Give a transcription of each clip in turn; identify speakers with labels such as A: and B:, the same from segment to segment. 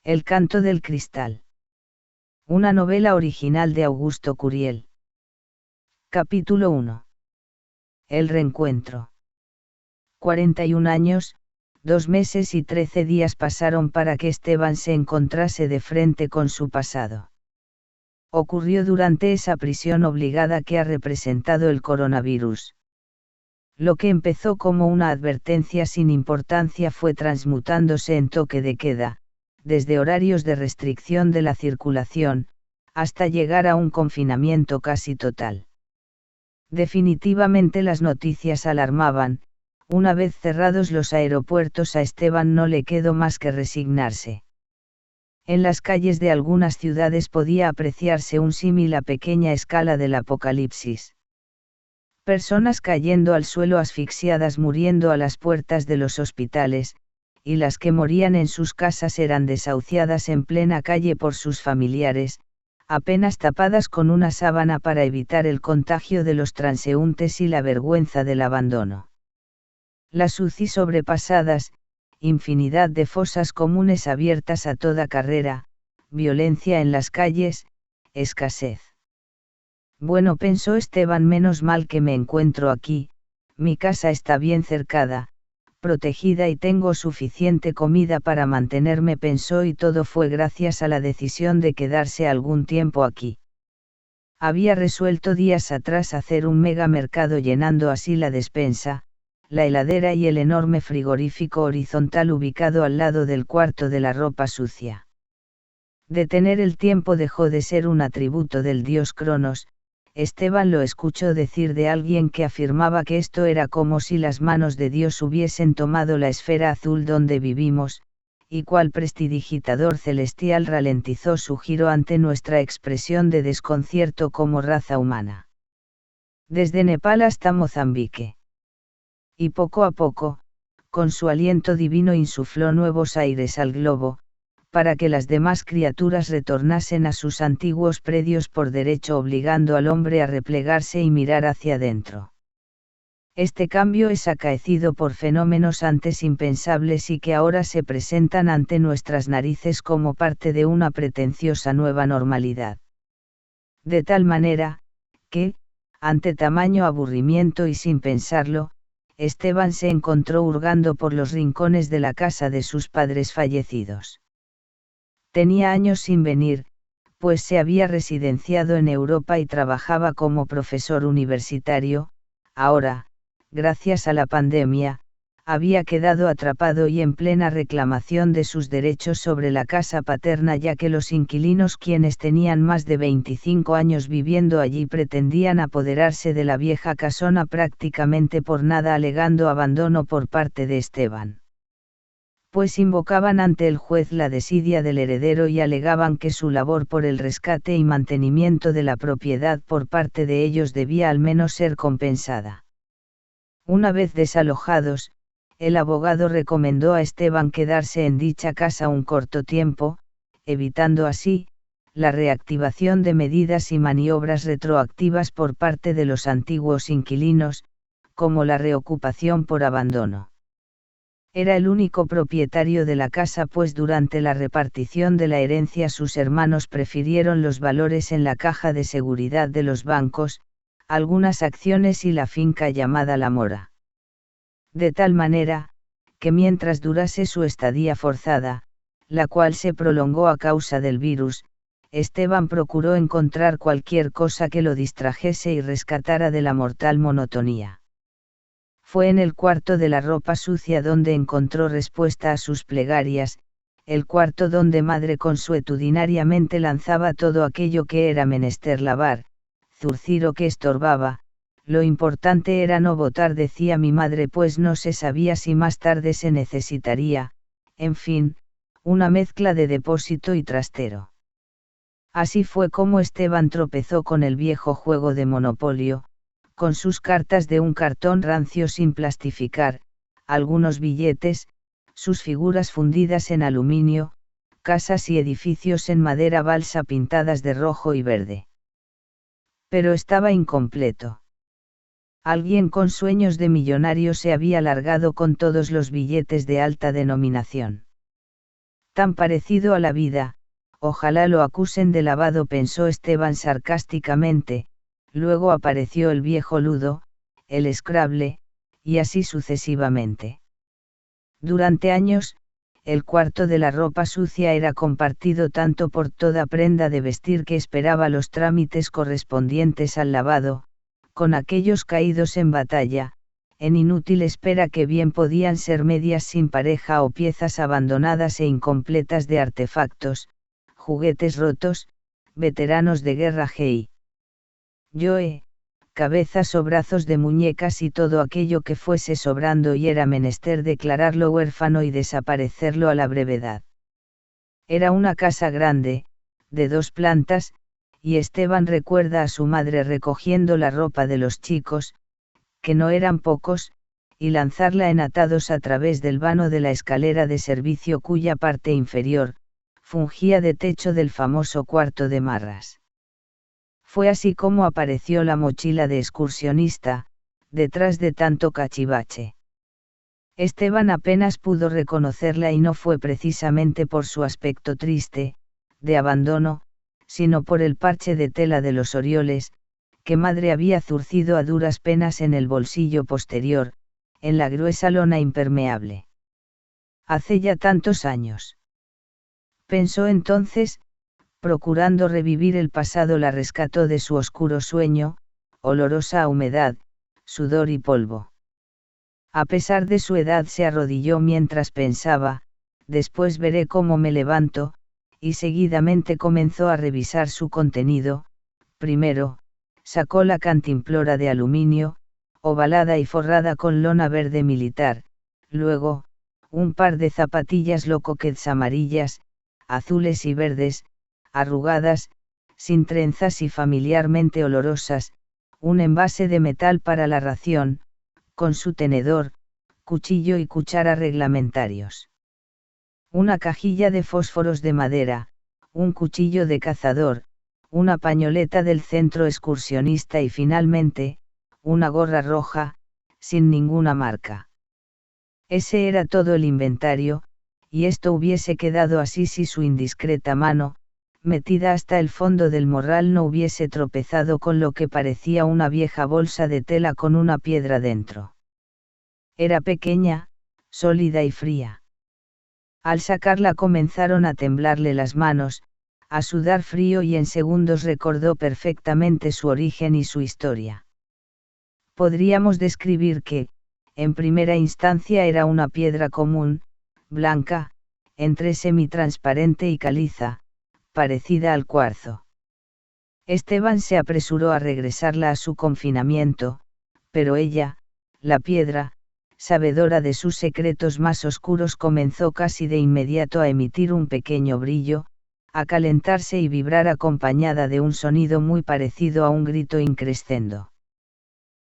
A: El canto del cristal. Una novela original de Augusto Curiel. Capítulo 1. El reencuentro. 41 años, 2 meses y 13 días pasaron para que Esteban se encontrase de frente con su pasado. Ocurrió durante esa prisión obligada que ha representado el coronavirus. Lo que empezó como una advertencia sin importancia fue transmutándose en toque de queda, desde horarios de restricción de la circulación, hasta llegar a un confinamiento casi total. Definitivamente las noticias alarmaban. Una vez cerrados los aeropuertos, a Esteban no le quedó más que resignarse. En las calles de algunas ciudades podía apreciarse un símil a pequeña escala del apocalipsis. Personas cayendo al suelo asfixiadas, muriendo a las puertas de los hospitales, y las que morían en sus casas eran desahuciadas en plena calle por sus familiares, apenas tapadas con una sábana para evitar el contagio de los transeúntes y la vergüenza del abandono. Las UCI sobrepasadas, infinidad de fosas comunes abiertas a toda carrera, violencia en las calles, escasez. Bueno, pensó Esteban, menos mal que me encuentro aquí, mi casa está bien cercada, protegida y tengo suficiente comida para mantenerme, pensó, y todo fue gracias a la decisión de quedarse algún tiempo aquí. Había resuelto días atrás hacer un mega mercado, llenando así la despensa, la heladera y el enorme frigorífico horizontal ubicado al lado del cuarto de la ropa sucia. Detener el tiempo dejó de ser un atributo del dios Cronos. Esteban lo escuchó decir de alguien que afirmaba que esto era como si las manos de Dios hubiesen tomado la esfera azul donde vivimos, y cual prestidigitador celestial ralentizó su giro ante nuestra expresión de desconcierto como raza humana. Desde Nepal hasta Mozambique. Y poco a poco, con su aliento divino insufló nuevos aires al globo, para que las demás criaturas retornasen a sus antiguos predios por derecho, obligando al hombre a replegarse y mirar hacia adentro. Este cambio es acaecido por fenómenos antes impensables y que ahora se presentan ante nuestras narices como parte de una pretenciosa nueva normalidad. De tal manera, que, ante tamaño aburrimiento y sin pensarlo, Esteban se encontró hurgando por los rincones de la casa de sus padres fallecidos. Tenía años sin venir, pues se había residenciado en Europa y trabajaba como profesor universitario. Ahora, gracias a la pandemia, había quedado atrapado y en plena reclamación de sus derechos sobre la casa paterna, ya que los inquilinos, quienes tenían más de 25 años viviendo allí, pretendían apoderarse de la vieja casona prácticamente por nada, alegando abandono por parte de Esteban. Pues invocaban ante el juez la desidia del heredero y alegaban que su labor por el rescate y mantenimiento de la propiedad por parte de ellos debía al menos ser compensada. Una vez desalojados, el abogado recomendó a Esteban quedarse en dicha casa un corto tiempo, evitando así la reactivación de medidas y maniobras retroactivas por parte de los antiguos inquilinos, como la reocupación por abandono. Era el único propietario de la casa, pues durante la repartición de la herencia sus hermanos prefirieron los valores en la caja de seguridad de los bancos, algunas acciones y la finca llamada La Mora. De tal manera, que mientras durase su estadía forzada, la cual se prolongó a causa del virus, Esteban procuró encontrar cualquier cosa que lo distrajese y rescatara de la mortal monotonía. Fue en el cuarto de la ropa sucia donde encontró respuesta a sus plegarias, el cuarto donde madre consuetudinariamente lanzaba todo aquello que era menester lavar, zurcir o que estorbaba. Lo importante era no botar, decía mi madre, pues no se sabía si más tarde se necesitaría, en fin, una mezcla de depósito y trastero. Así fue como Esteban tropezó con el viejo juego de Monopolio, con sus cartas de un cartón rancio sin plastificar, algunos billetes, sus figuras fundidas en aluminio, casas y edificios en madera balsa pintadas de rojo y verde. Pero estaba incompleto. Alguien con sueños de millonario se había largado con todos los billetes de alta denominación. Tan parecido a la vida, ojalá lo acusen de lavado, pensó Esteban sarcásticamente. Luego apareció el viejo Ludo, el Scrabble, y así sucesivamente. Durante años, el cuarto de la ropa sucia era compartido tanto por toda prenda de vestir que esperaba los trámites correspondientes al lavado, con aquellos caídos en batalla, en inútil espera que bien podían ser medias sin pareja o piezas abandonadas e incompletas de artefactos, juguetes rotos, veteranos de guerra cabezas o brazos de muñecas y todo aquello que fuese sobrando y era menester declararlo huérfano y desaparecerlo a la brevedad. Era una casa grande, de 2 plantas, y Esteban recuerda a su madre recogiendo la ropa de los chicos, que no eran pocos, y lanzarla en atados a través del vano de la escalera de servicio cuya parte inferior, fungía de techo del famoso cuarto de marras. Fue así como apareció la mochila de excursionista, detrás de tanto cachivache. Esteban apenas pudo reconocerla y no fue precisamente por su aspecto triste, de abandono, sino por el parche de tela de los Orioles, que madre había zurcido a duras penas en el bolsillo posterior, en la gruesa lona impermeable. Hace ya tantos años. Pensó entonces, procurando revivir el pasado, la rescató de su oscuro sueño, olorosa a humedad, sudor y polvo. A pesar de su edad se arrodilló mientras pensaba, después veré cómo me levanto, y seguidamente comenzó a revisar su contenido. Primero, sacó la cantimplora de aluminio, ovalada y forrada con lona verde militar, luego, un par de zapatillas locoquets amarillas, azules y verdes, arrugadas, sin trenzas y familiarmente olorosas, un envase de metal para la ración, con su tenedor, cuchillo y cuchara reglamentarios. Una cajilla de fósforos de madera, un cuchillo de cazador, una pañoleta del centro excursionista y finalmente, una gorra roja, sin ninguna marca. Ese era todo el inventario, y esto hubiese quedado así si su indiscreta mano, metida hasta el fondo del morral, no hubiese tropezado con lo que parecía una vieja bolsa de tela con una piedra dentro. Era pequeña, sólida y fría. Al sacarla comenzaron a temblarle las manos, a sudar frío, y en segundos recordó perfectamente su origen y su historia. Podríamos describir que, en primera instancia, era una piedra común, blanca, entre semitransparente y caliza, parecida al cuarzo. Esteban se apresuró a regresarla a su confinamiento, pero ella, la piedra, sabedora de sus secretos más oscuros, comenzó casi de inmediato a emitir un pequeño brillo, a calentarse y vibrar acompañada de un sonido muy parecido a un grito increscendo.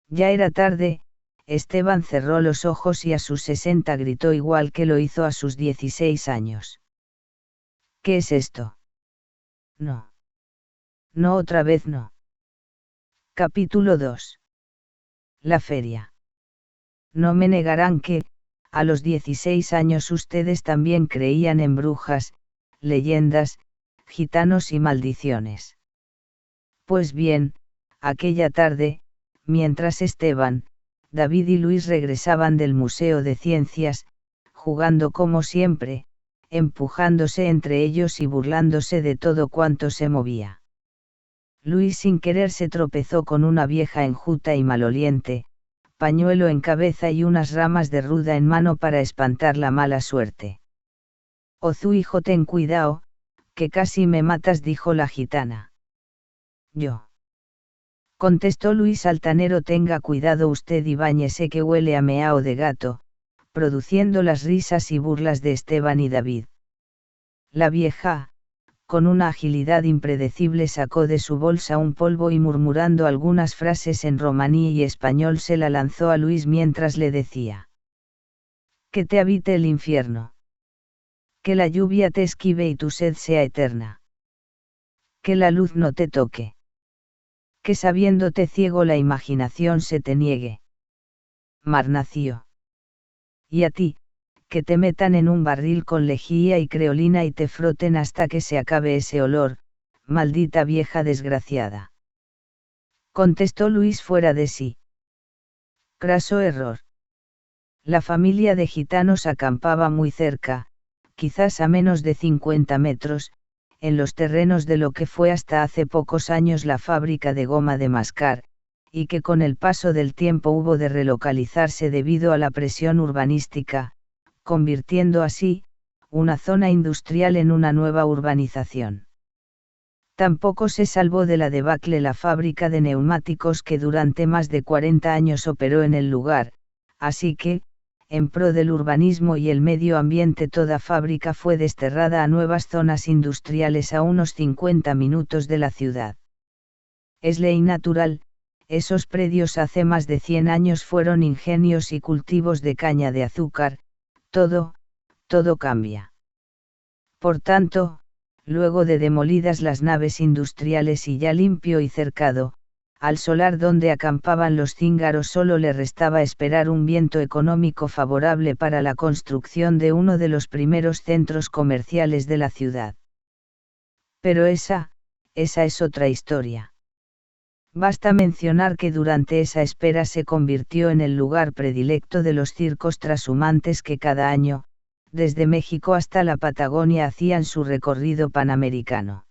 A: Ya era tarde. Esteban cerró los ojos y a sus 60 gritó igual que lo hizo a sus 16 años. ¿Qué es esto? No. No, otra vez no. Capítulo 2. La feria. No me negarán que, a los 16 años ustedes también creían en brujas, leyendas, gitanos y maldiciones. Pues bien, aquella tarde, mientras Esteban, David y Luis regresaban del Museo de Ciencias, jugando como siempre, empujándose entre ellos y burlándose de todo cuanto se movía. Luis sin querer se tropezó con una vieja enjuta y maloliente, pañuelo en cabeza y unas ramas de ruda en mano para espantar la mala suerte. «Ozu, hijo, ten cuidado, que casi me matas», dijo la gitana. «Yo», contestó Luis altanero, «tenga cuidado usted y báñese que huele a meao de gato», produciendo las risas y burlas de Esteban y David. La vieja, con una agilidad impredecible, sacó de su bolsa un polvo y murmurando algunas frases en romaní y español se la lanzó a Luis mientras le decía: «Que te habite el infierno. Que la lluvia te esquive y tu sed sea eterna. Que la luz no te toque. Que sabiéndote ciego la imaginación se te niegue. Mar nació. Y a ti, que te metan en un barril con lejía y creolina y te froten hasta que se acabe ese olor, maldita vieja desgraciada. Contestó Luis fuera de sí. Craso error. La familia de gitanos acampaba muy cerca, quizás a menos de 50 metros, en los terrenos de lo que fue hasta hace pocos años la fábrica de goma de mascar, y que con el paso del tiempo hubo de relocalizarse debido a la presión urbanística, convirtiendo así, una zona industrial en una nueva urbanización. Tampoco se salvó de la debacle la fábrica de neumáticos que durante más de 40 años operó en el lugar, así que, en pro del urbanismo y el medio ambiente, toda fábrica fue desterrada a nuevas zonas industriales a unos 50 minutos de la ciudad. Es ley natural, esos predios hace más de 100 años fueron ingenios y cultivos de caña de azúcar, todo cambia. Por tanto, luego de demolidas las naves industriales y ya limpio y cercado, al solar donde acampaban los cíngaros solo le restaba esperar un viento económico favorable para la construcción de uno de los primeros centros comerciales de la ciudad. Pero esa es otra historia. Basta mencionar que durante esa espera se convirtió en el lugar predilecto de los circos trashumantes que cada año, desde México hasta la Patagonia, hacían su recorrido panamericano.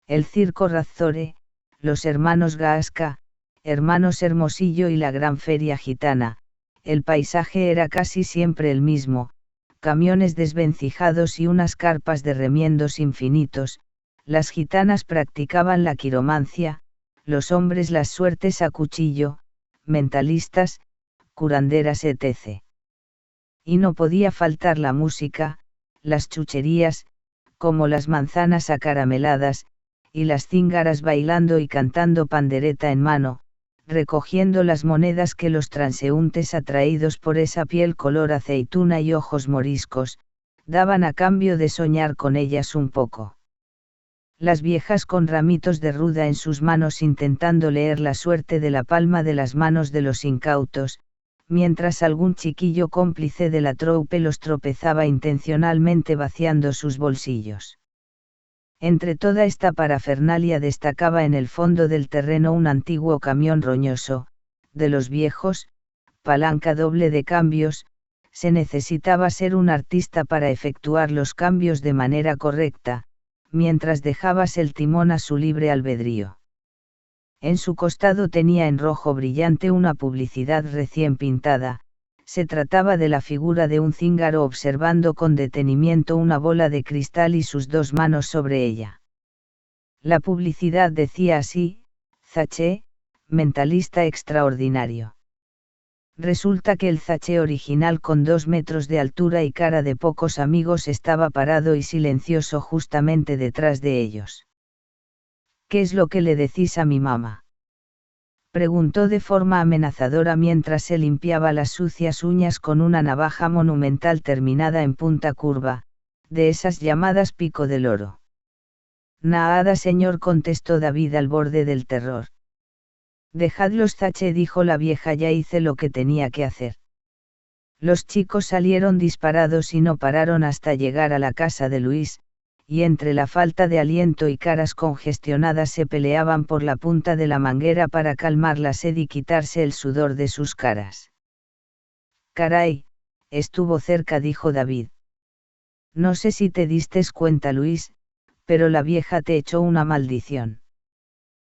A: El Circo Razore, los hermanos Gaasca, hermanos Hermosillo y la Gran Feria Gitana, el paisaje era casi siempre el mismo, camiones desvencijados y unas carpas de remiendos infinitos. Las gitanas practicaban la quiromancia, los hombres las suertes a cuchillo, mentalistas, curanderas etc. Y no podía faltar la música, las chucherías, como las manzanas acarameladas, y las cíngaras bailando y cantando pandereta en mano, recogiendo las monedas que los transeúntes atraídos por esa piel color aceituna y ojos moriscos, daban a cambio de soñar con ellas un poco. Las viejas con ramitos de ruda en sus manos intentando leer la suerte de la palma de las manos de los incautos, mientras algún chiquillo cómplice de la troupe los tropezaba intencionalmente vaciando sus bolsillos. Entre toda esta parafernalia destacaba en el fondo del terreno un antiguo camión roñoso, de los viejos, palanca doble de cambios. Se necesitaba ser un artista para efectuar los cambios de manera correcta, mientras dejabas el timón a su libre albedrío. En su costado tenía en rojo brillante una publicidad recién pintada. Se trataba de la figura de un cíngaro observando con detenimiento una bola de cristal y sus dos manos sobre ella. La publicidad decía así: Zaché, mentalista extraordinario. Resulta que el Zaché original, con 2 metros de altura y cara de pocos amigos, estaba parado y silencioso justamente detrás de ellos. ¿Qué es lo que le decís a mi mamá?, preguntó de forma amenazadora mientras se limpiaba las sucias uñas con una navaja monumental terminada en punta curva, de esas llamadas pico del oro. Nada, señor, contestó David al borde del terror. Dejadlos, Zaché, dijo la vieja, ya hice lo que tenía que hacer. Los chicos salieron disparados y no pararon hasta llegar a la casa de Luis, y entre la falta de aliento y caras congestionadas se peleaban por la punta de la manguera para calmar la sed y quitarse el sudor de sus caras. Caray, estuvo cerca, dijo David. No sé si te distes cuenta, Luis, pero la vieja te echó una maldición.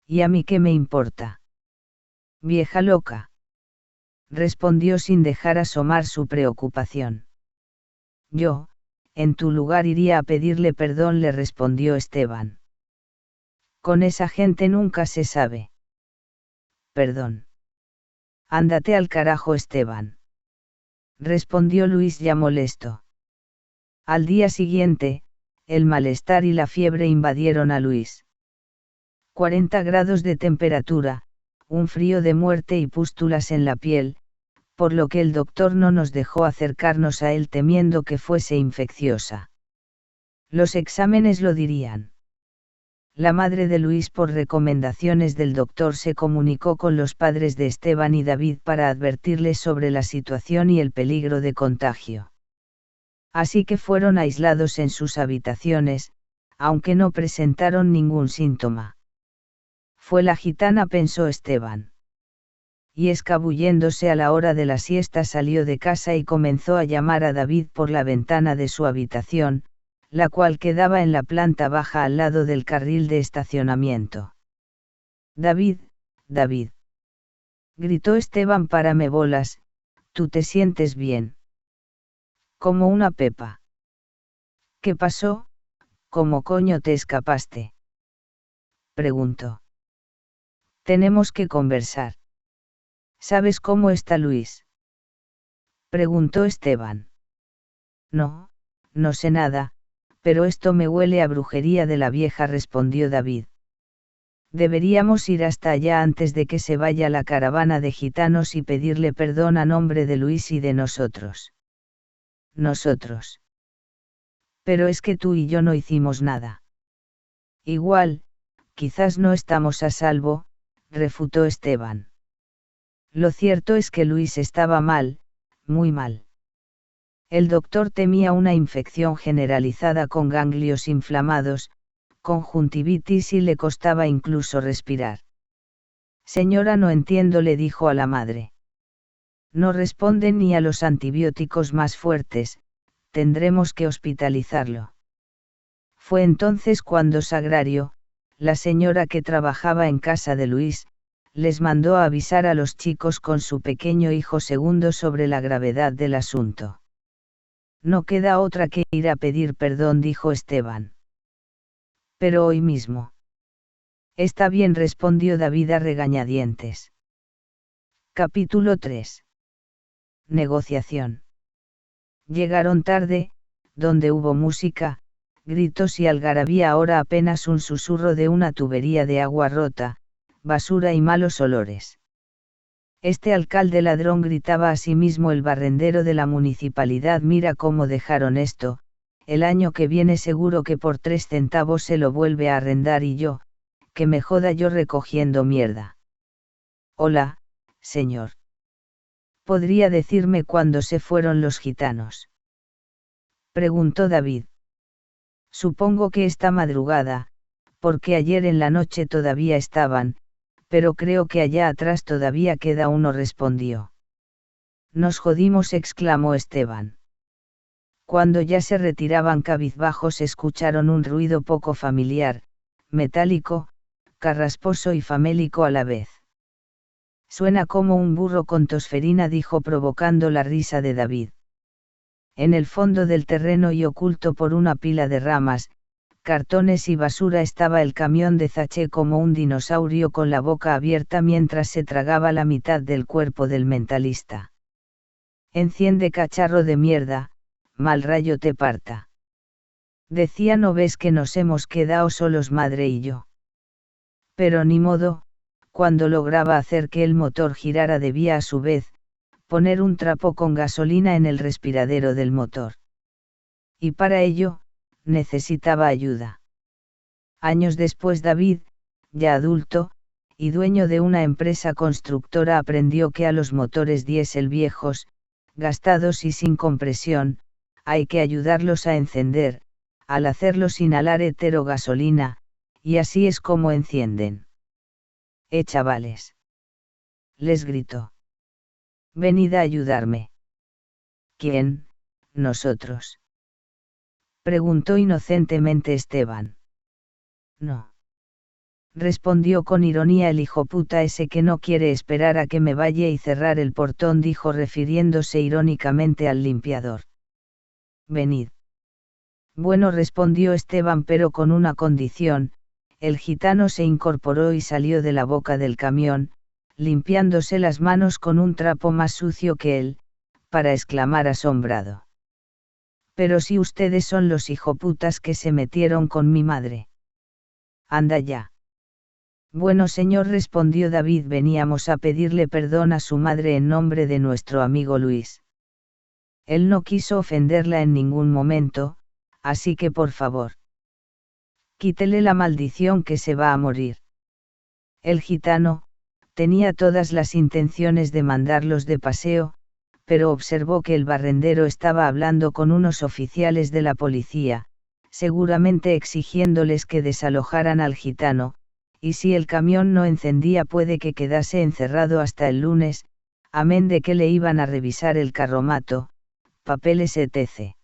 A: ¿Y a mí qué me importa? Vieja loca, respondió sin dejar asomar su preocupación. Yo, en tu lugar, iría a pedirle perdón, le respondió Esteban. Con esa gente nunca se sabe. Perdón. Ándate al carajo, Esteban, respondió Luis ya molesto. Al día siguiente, el malestar y la fiebre invadieron a Luis. 40 grados de temperatura, un frío de muerte y pústulas en la piel, por lo que el doctor no nos dejó acercarnos a él temiendo que fuese infecciosa. Los exámenes lo dirían. La madre de Luis, por recomendaciones del doctor, se comunicó con los padres de Esteban y David para advertirles sobre la situación y el peligro de contagio. Así que fueron aislados en sus habitaciones, aunque no presentaron ningún síntoma. Fue la gitana, pensó Esteban. Y escabulléndose a la hora de la siesta salió de casa y comenzó a llamar a David por la ventana de su habitación, la cual quedaba en la planta baja al lado del carril de estacionamiento. David, David. Gritó Esteban, párame bolas, ¿tú te sientes bien? Como una pepa. ¿Qué pasó? ¿Cómo coño te escapaste? Preguntó. Tenemos que conversar. ¿Sabes cómo está Luis? Preguntó Esteban. No, no sé nada, pero esto me huele a brujería de la vieja, respondió David. Deberíamos ir hasta allá antes de que se vaya la caravana de gitanos y pedirle perdón a nombre de Luis y de nosotros. Nosotros. Pero es que tú y yo no hicimos nada. Igual, quizás no estamos a salvo, refutó Esteban. Lo cierto es que Luis estaba mal, muy mal. El doctor temía una infección generalizada con ganglios inflamados, conjuntivitis, y le costaba incluso respirar. Señora, no entiendo, le dijo a la madre. No responde ni a los antibióticos más fuertes, tendremos que hospitalizarlo. Fue entonces cuando Sagrario, la señora que trabajaba en casa de Luis, les mandó a avisar a los chicos con su pequeño hijo segundo sobre la gravedad del asunto. No queda otra que ir a pedir perdón, dijo Esteban. Pero hoy mismo. Está bien, respondió David a regañadientes. Capítulo 3. Negociación. Llegaron tarde, donde hubo música, gritos y algarabía, ahora apenas un susurro de una tubería de agua rota, basura y malos olores. Este alcalde ladrón, gritaba a sí mismo el barrendero de la municipalidad, mira cómo dejaron esto, el año que viene seguro que por 3 centavos se lo vuelve a arrendar y yo, que me joda yo recogiendo mierda. Hola, señor. ¿Podría decirme cuándo se fueron los gitanos? Preguntó David. Supongo que esta madrugada, porque ayer en la noche todavía estaban, pero creo que allá atrás todavía queda uno, respondió. Nos jodimos, exclamó Esteban. Cuando ya se retiraban cabizbajos escucharon un ruido poco familiar, metálico, carrasposo y famélico a la vez. Suena como un burro con tosferina, dijo, provocando la risa de David. En el fondo del terreno y oculto por una pila de ramas, cartones y basura estaba el camión de Zaché, como un dinosaurio con la boca abierta mientras se tragaba la mitad del cuerpo del mentalista. Enciende, cacharro de mierda, mal rayo te parta. Decía, ¿no ves que nos hemos quedado solos madre y yo? Pero ni modo, cuando lograba hacer que el motor girara debía a su vez poner un trapo con gasolina en el respiradero del motor. Y para ello, necesitaba ayuda. Años después David, ya adulto, y dueño de una empresa constructora, aprendió que a los motores diésel viejos, gastados y sin compresión, hay que ayudarlos a encender, al hacerlos inhalar heterogasolina, y así es como encienden. Chavales. Les gritó. Venid a ayudarme. ¿Quién? Nosotros. Preguntó inocentemente Esteban. No. Respondió con ironía el hijoputa ese que no quiere esperar a que me vaya y cerrar el portón, dijo refiriéndose irónicamente al limpiador. Venid. Bueno, respondió Esteban, pero con una condición. El gitano se incorporó y salió de la boca del camión, limpiándose las manos con un trapo más sucio que él, para exclamar asombrado. Pero si ustedes son los hijoputas que se metieron con mi madre. Anda ya. Bueno, señor, respondió David, veníamos a pedirle perdón a su madre en nombre de nuestro amigo Luis. Él no quiso ofenderla en ningún momento, así que por favor, quítele la maldición, que se va a morir. El gitano tenía todas las intenciones de mandarlos de paseo, pero observó que el barrendero estaba hablando con unos oficiales de la policía, seguramente exigiéndoles que desalojaran al gitano, y si el camión no encendía puede que quedase encerrado hasta el lunes, amén de que le iban a revisar el carromato, papeles etc.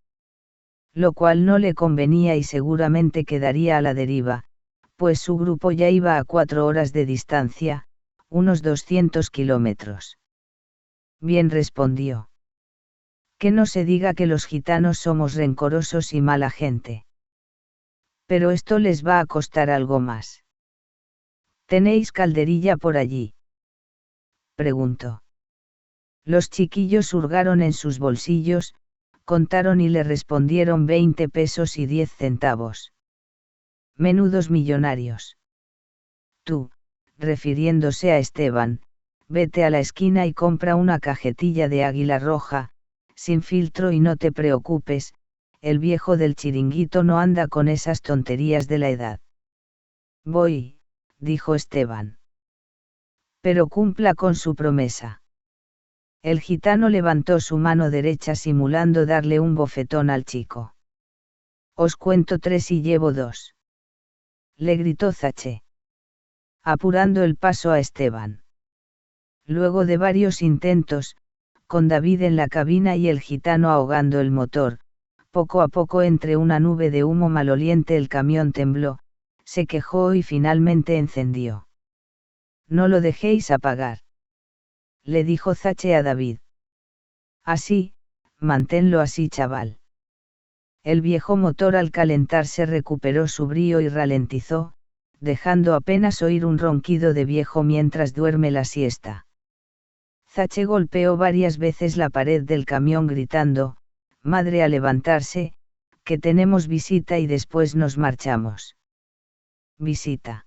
A: Lo cual no le convenía y seguramente quedaría a la deriva, pues su grupo ya iba a 4 horas de distancia, unos 200 kilómetros. Bien, respondió. Que no se diga que los gitanos somos rencorosos y mala gente. Pero esto les va a costar algo más. ¿Tenéis calderilla por allí?, preguntó. Los chiquillos hurgaron en sus bolsillos, contaron y le respondieron 20 pesos y 10 centavos. Menudos millonarios. Tú, refiriéndose a Esteban, vete a la esquina y compra una cajetilla de Águila Roja, sin filtro y no te preocupes, el viejo del chiringuito no anda con esas tonterías de la edad. Voy, dijo Esteban. Pero cumpla con su promesa. El gitano levantó su mano derecha simulando darle un bofetón al chico. Os cuento 3 y llevo 2. Le gritó Zache, apurando el paso a Esteban. Luego de varios intentos, con David en la cabina y el gitano ahogando el motor, poco a poco entre una nube de humo maloliente el camión tembló, se quejó y finalmente encendió. No lo dejéis apagar, le dijo Zache a David. Así, manténlo así, chaval. El viejo motor al calentarse recuperó su brío y ralentizó, dejando apenas oír un ronquido de viejo mientras duerme la siesta. Zache golpeó varias veces la pared del camión gritando, madre, a levantarse, que tenemos visita y después nos marchamos. Visita,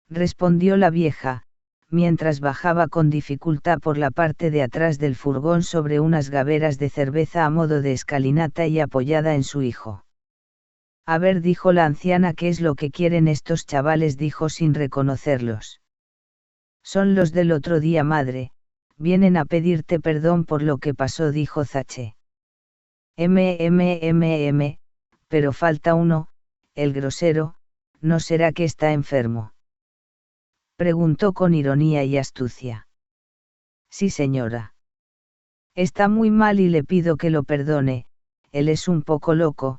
A: respondió la vieja, mientras bajaba con dificultad por la parte de atrás del furgón sobre unas gaveras de cerveza a modo de escalinata y apoyada en su hijo. A ver, dijo la anciana, ¿qué es lo que quieren estos chavales?, dijo sin reconocerlos. Son los del otro día, madre, vienen a pedirte perdón por lo que pasó, dijo Zache. Pero falta uno, el grosero, ¿no será que está enfermo?, preguntó con ironía y astucia. Sí, señora. Está muy mal y le pido que lo perdone, él es un poco loco,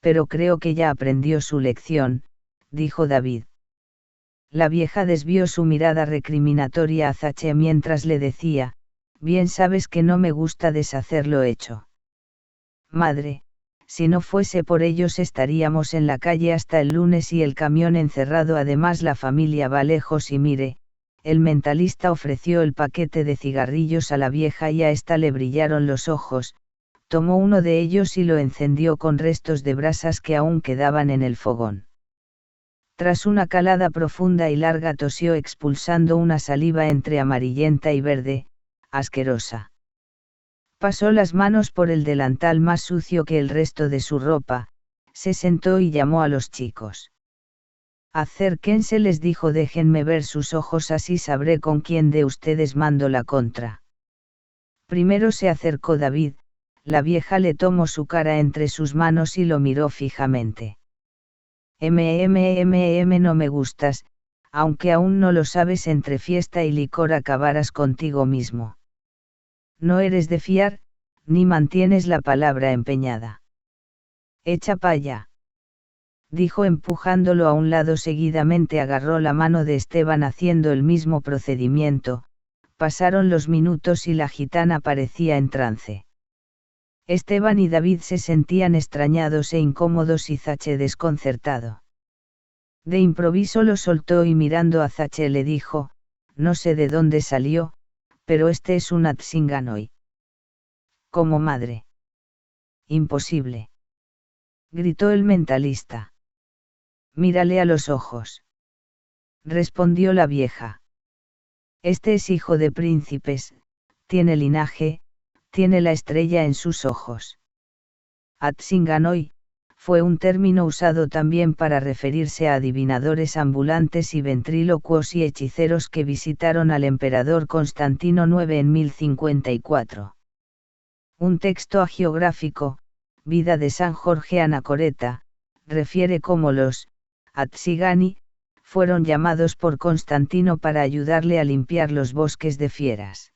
A: pero creo que ya aprendió su lección, dijo David. La vieja desvió su mirada recriminatoria a Zache mientras le decía, bien sabes que no me gusta deshacer lo hecho. Madre, si no fuese por ellos estaríamos en la calle hasta el lunes y el camión encerrado. Además la familia va lejos y mire, el mentalista ofreció el paquete de cigarrillos a la vieja y a ésta le brillaron los ojos, tomó uno de ellos y lo encendió con restos de brasas que aún quedaban en el fogón. Tras una calada profunda y larga tosió expulsando una saliva entre amarillenta y verde, asquerosa. Pasó las manos por el delantal más sucio que el resto de su ropa, se sentó y llamó a los chicos. Acérquense, les dijo, déjenme ver sus ojos, así sabré con quién de ustedes mando la contra. Primero se acercó David, la vieja le tomó su cara entre sus manos y lo miró fijamente. No me gustas, aunque aún no lo sabes, entre fiesta y licor acabarás contigo mismo. No eres de fiar, ni mantienes la palabra empeñada. Echa pa' allá, dijo empujándolo a un lado. Seguidamente agarró la mano de Esteban haciendo el mismo procedimiento. Pasaron los minutos y la gitana parecía en trance. Esteban y David se sentían extrañados e incómodos y Zache desconcertado. De improviso lo soltó y mirando a Zache le dijo, no sé de dónde salió, pero este es un Atsinganoi. ¿Cómo, madre? Imposible, gritó el mentalista. Mírale a los ojos, respondió la vieja. Este es hijo de príncipes, tiene linaje, tiene la estrella en sus ojos. Atsinganoi fue un término usado también para referirse a adivinadores ambulantes y ventrílocuos y hechiceros que visitaron al emperador Constantino IX en 1054. Un texto hagiográfico, Vida de San Jorge Anacoreta, refiere cómo los Atsigani fueron llamados por Constantino para ayudarle a limpiar los bosques de fieras.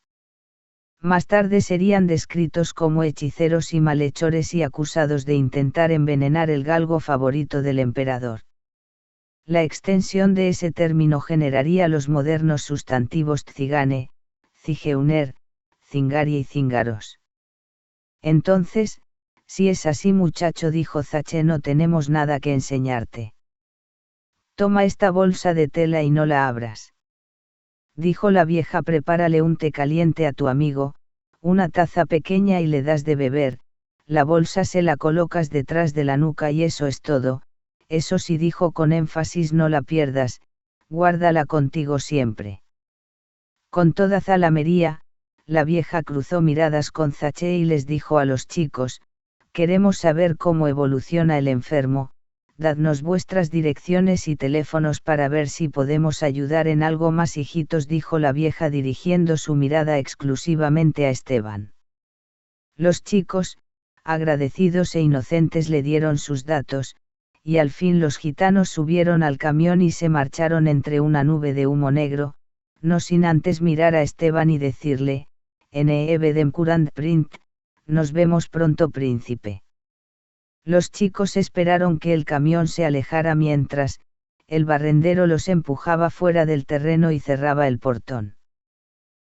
A: Más tarde serían descritos como hechiceros y malhechores y acusados de intentar envenenar el galgo favorito del emperador. La extensión de ese término generaría los modernos sustantivos tzigane, zigeuner, zingaria y zíngaros. Entonces, si es así muchacho, dijo Zaché, no tenemos nada que enseñarte. Toma esta bolsa de tela y no la abras. Dijo la vieja, prepárale un té caliente a tu amigo, una taza pequeña y le das de beber, la bolsa se la colocas detrás de la nuca y eso es todo. Eso sí, dijo con énfasis, no la pierdas, guárdala contigo siempre. Con toda zalamería, la vieja cruzó miradas con Zaché y les dijo a los chicos: queremos saber cómo evoluciona el enfermo, dadnos vuestras direcciones y teléfonos para ver si podemos ayudar en algo más, hijitos, dijo la vieja dirigiendo su mirada exclusivamente a Esteban. Los chicos, agradecidos e inocentes, le dieron sus datos, y al fin los gitanos subieron al camión y se marcharon entre una nube de humo negro, no sin antes mirar a Esteban y decirle: Neebedem curant print, nos vemos pronto, príncipe. Los chicos esperaron que el camión se alejara mientras el barrendero los empujaba fuera del terreno y cerraba el portón.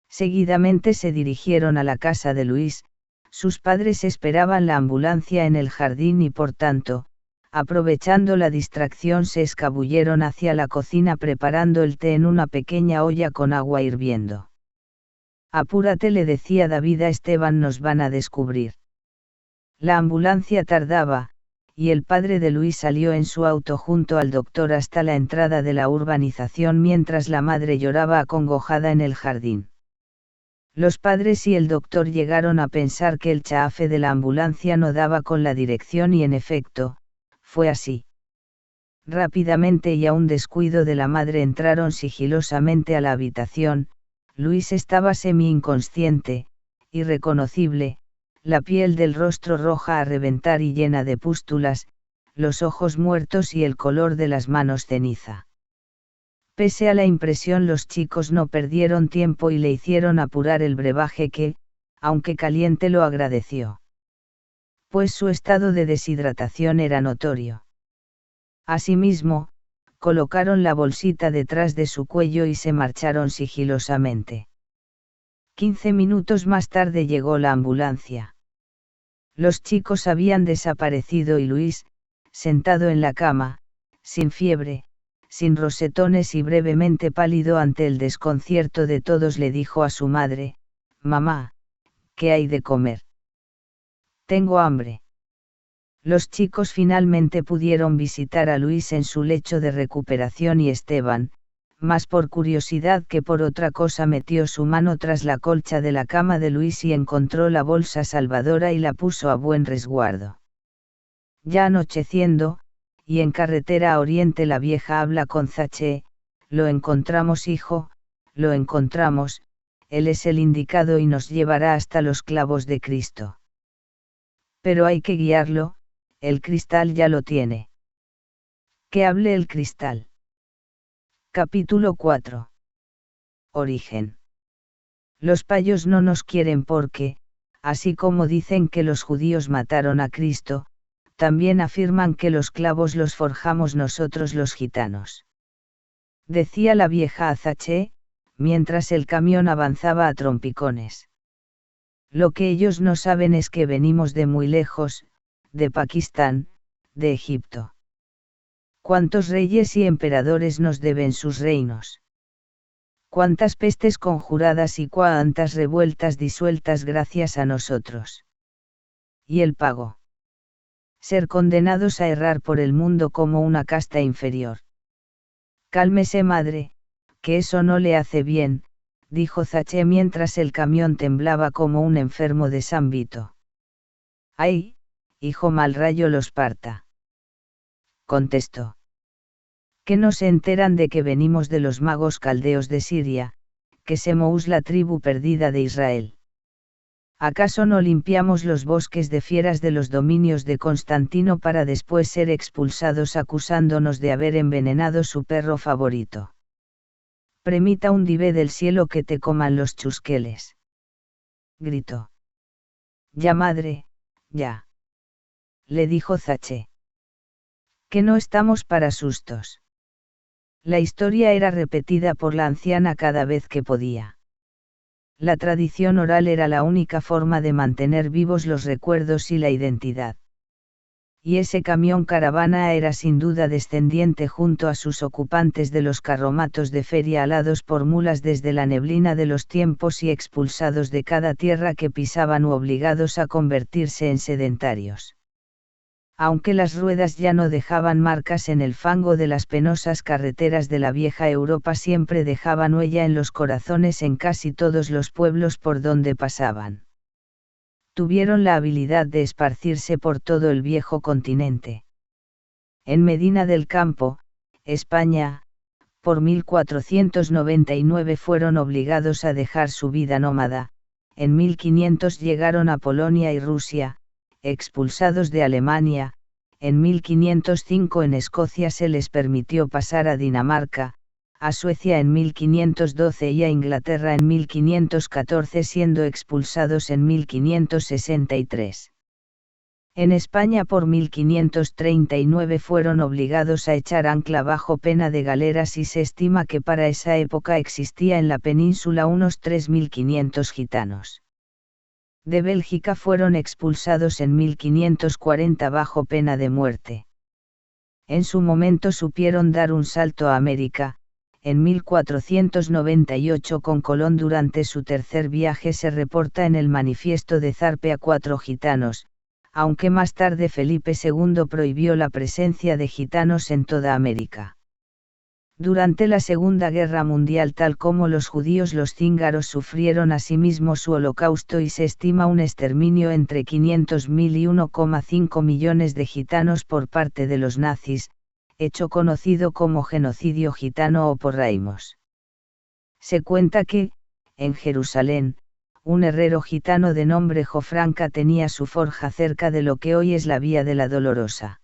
A: Seguidamente se dirigieron a la casa de Luis. Sus padres esperaban la ambulancia en el jardín y por tanto, aprovechando la distracción, se escabulleron hacia la cocina preparando el té en una pequeña olla con agua hirviendo. Apúrate, le decía David a Esteban, nos van a descubrir. La ambulancia tardaba, y el padre de Luis salió en su auto junto al doctor hasta la entrada de la urbanización mientras la madre lloraba acongojada en el jardín. Los padres y el doctor llegaron a pensar que el chaafe de la ambulancia no daba con la dirección y en efecto, fue así. Rápidamente y a un descuido de la madre entraron sigilosamente a la habitación. Luis estaba semi-inconsciente, irreconocible, la piel del rostro roja a reventar y llena de pústulas, los ojos muertos y el color de las manos ceniza. Pese a la impresión, los chicos no perdieron tiempo y le hicieron apurar el brebaje que, aunque caliente, lo agradeció. Pues su estado de deshidratación era notorio. Asimismo, colocaron la bolsita detrás de su cuello y se marcharon sigilosamente. 15 minutos más tarde llegó la ambulancia. Los chicos habían desaparecido y Luis, sentado en la cama, sin fiebre, sin rosetones y brevemente pálido ante el desconcierto de todos, le dijo a su madre: mamá, ¿qué hay de comer? Tengo hambre. Los chicos finalmente pudieron visitar a Luis en su lecho de recuperación y Esteban, más por curiosidad que por otra cosa, metió su mano tras la colcha de la cama de Luis y encontró la bolsa salvadora y la puso a buen resguardo. Ya anocheciendo, y en carretera a Oriente, la vieja habla con Zaché: lo encontramos, hijo, lo encontramos, él es el indicado y nos llevará hasta los clavos de Cristo. Pero hay que guiarlo, el cristal ya lo tiene. Que hable el cristal. Capítulo 4. Origen. Los payos no nos quieren porque, así como dicen que los judíos mataron a Cristo, también afirman que los clavos los forjamos nosotros los gitanos. Decía la vieja a Zaché, mientras el camión avanzaba a trompicones. Lo que ellos no saben es que venimos de muy lejos, de Pakistán, de Egipto. ¿Cuántos reyes y emperadores nos deben sus reinos? ¿Cuántas pestes conjuradas y cuántas revueltas disueltas gracias a nosotros? ¿Y el pago? Ser condenados a errar por el mundo como una casta inferior. Cálmese, madre, que eso no le hace bien, dijo Zaché mientras el camión temblaba como un enfermo de San Vito. ¡Ay, hijo, mal rayo los parta!, contestó. ¿Que no se enteran de que venimos de los magos caldeos de Siria, que Semous, la tribu perdida de Israel? ¿Acaso no limpiamos los bosques de fieras de los dominios de Constantino para después ser expulsados acusándonos de haber envenenado su perro favorito? Premita un divé del cielo que te coman los chusqueles. Gritó. Ya madre, ya. Le dijo Zaché. Que no estamos para sustos. La historia era repetida por la anciana cada vez que podía. La tradición oral era la única forma de mantener vivos los recuerdos y la identidad. Y ese camión caravana era sin duda descendiente junto a sus ocupantes de los carromatos de feria alados por mulas desde la neblina de los tiempos y expulsados de cada tierra que pisaban u obligados a convertirse en sedentarios. Aunque las ruedas ya no dejaban marcas en el fango de las penosas carreteras de la vieja Europa, siempre dejaban huella en los corazones en casi todos los pueblos por donde pasaban. Tuvieron la habilidad de esparcirse por todo el viejo continente. En Medina del Campo, España, por 1499 fueron obligados a dejar su vida nómada, en 1500 llegaron a Polonia y Rusia, expulsados de Alemania, en 1505 en Escocia se les permitió pasar a Dinamarca, a Suecia en 1512 y a Inglaterra en 1514 siendo expulsados en 1563. En España por 1539 fueron obligados a echar ancla bajo pena de galeras y se estima que para esa época existía en la península unos 3.500 gitanos. De Bélgica fueron expulsados en 1540 bajo pena de muerte. En su momento supieron dar un salto a América, en 1498 con Colón durante su tercer viaje se reporta en el manifiesto de Zarpe a 4 gitanos, aunque más tarde Felipe II prohibió la presencia de gitanos en toda América. Durante la Segunda Guerra Mundial, tal como los judíos, los cíngaros sufrieron asimismo su holocausto y se estima un exterminio entre 500.000 y 1,5 millones de gitanos por parte de los nazis, hecho conocido como genocidio gitano o porraimos. Se cuenta que, en Jerusalén, un herrero gitano de nombre Jofranca tenía su forja cerca de lo que hoy es la Vía de la Dolorosa.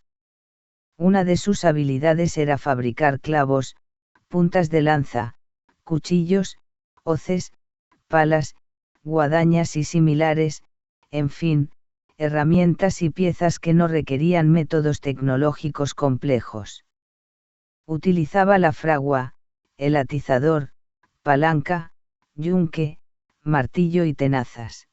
A: Una de sus habilidades era fabricar clavos, puntas de lanza, cuchillos, hoces, palas, guadañas y similares, en fin, herramientas y piezas que no requerían métodos tecnológicos complejos. Utilizaba la fragua, el atizador, palanca, yunque, martillo y tenazas.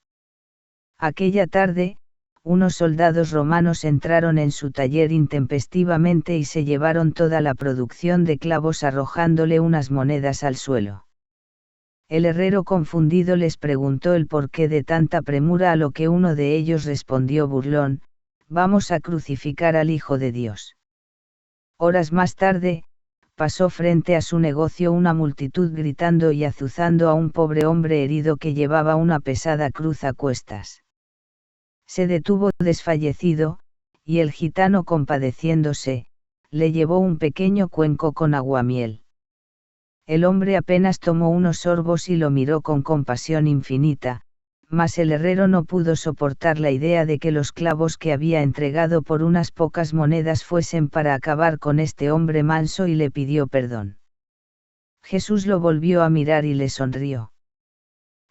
A: Aquella tarde, unos soldados romanos entraron en su taller intempestivamente y se llevaron toda la producción de clavos arrojándole unas monedas al suelo. El herrero confundido les preguntó el porqué de tanta premura, a lo que uno de ellos respondió burlón: «Vamos a crucificar al Hijo de Dios». Horas más tarde, pasó frente a su negocio una multitud gritando y azuzando a un pobre hombre herido que llevaba una pesada cruz a cuestas. Se detuvo desfallecido, y el gitano, compadeciéndose, le llevó un pequeño cuenco con aguamiel. El hombre apenas tomó unos sorbos y lo miró con compasión infinita, mas el herrero no pudo soportar la idea de que los clavos que había entregado por unas pocas monedas fuesen para acabar con este hombre manso y le pidió perdón. Jesús lo volvió a mirar y le sonrió.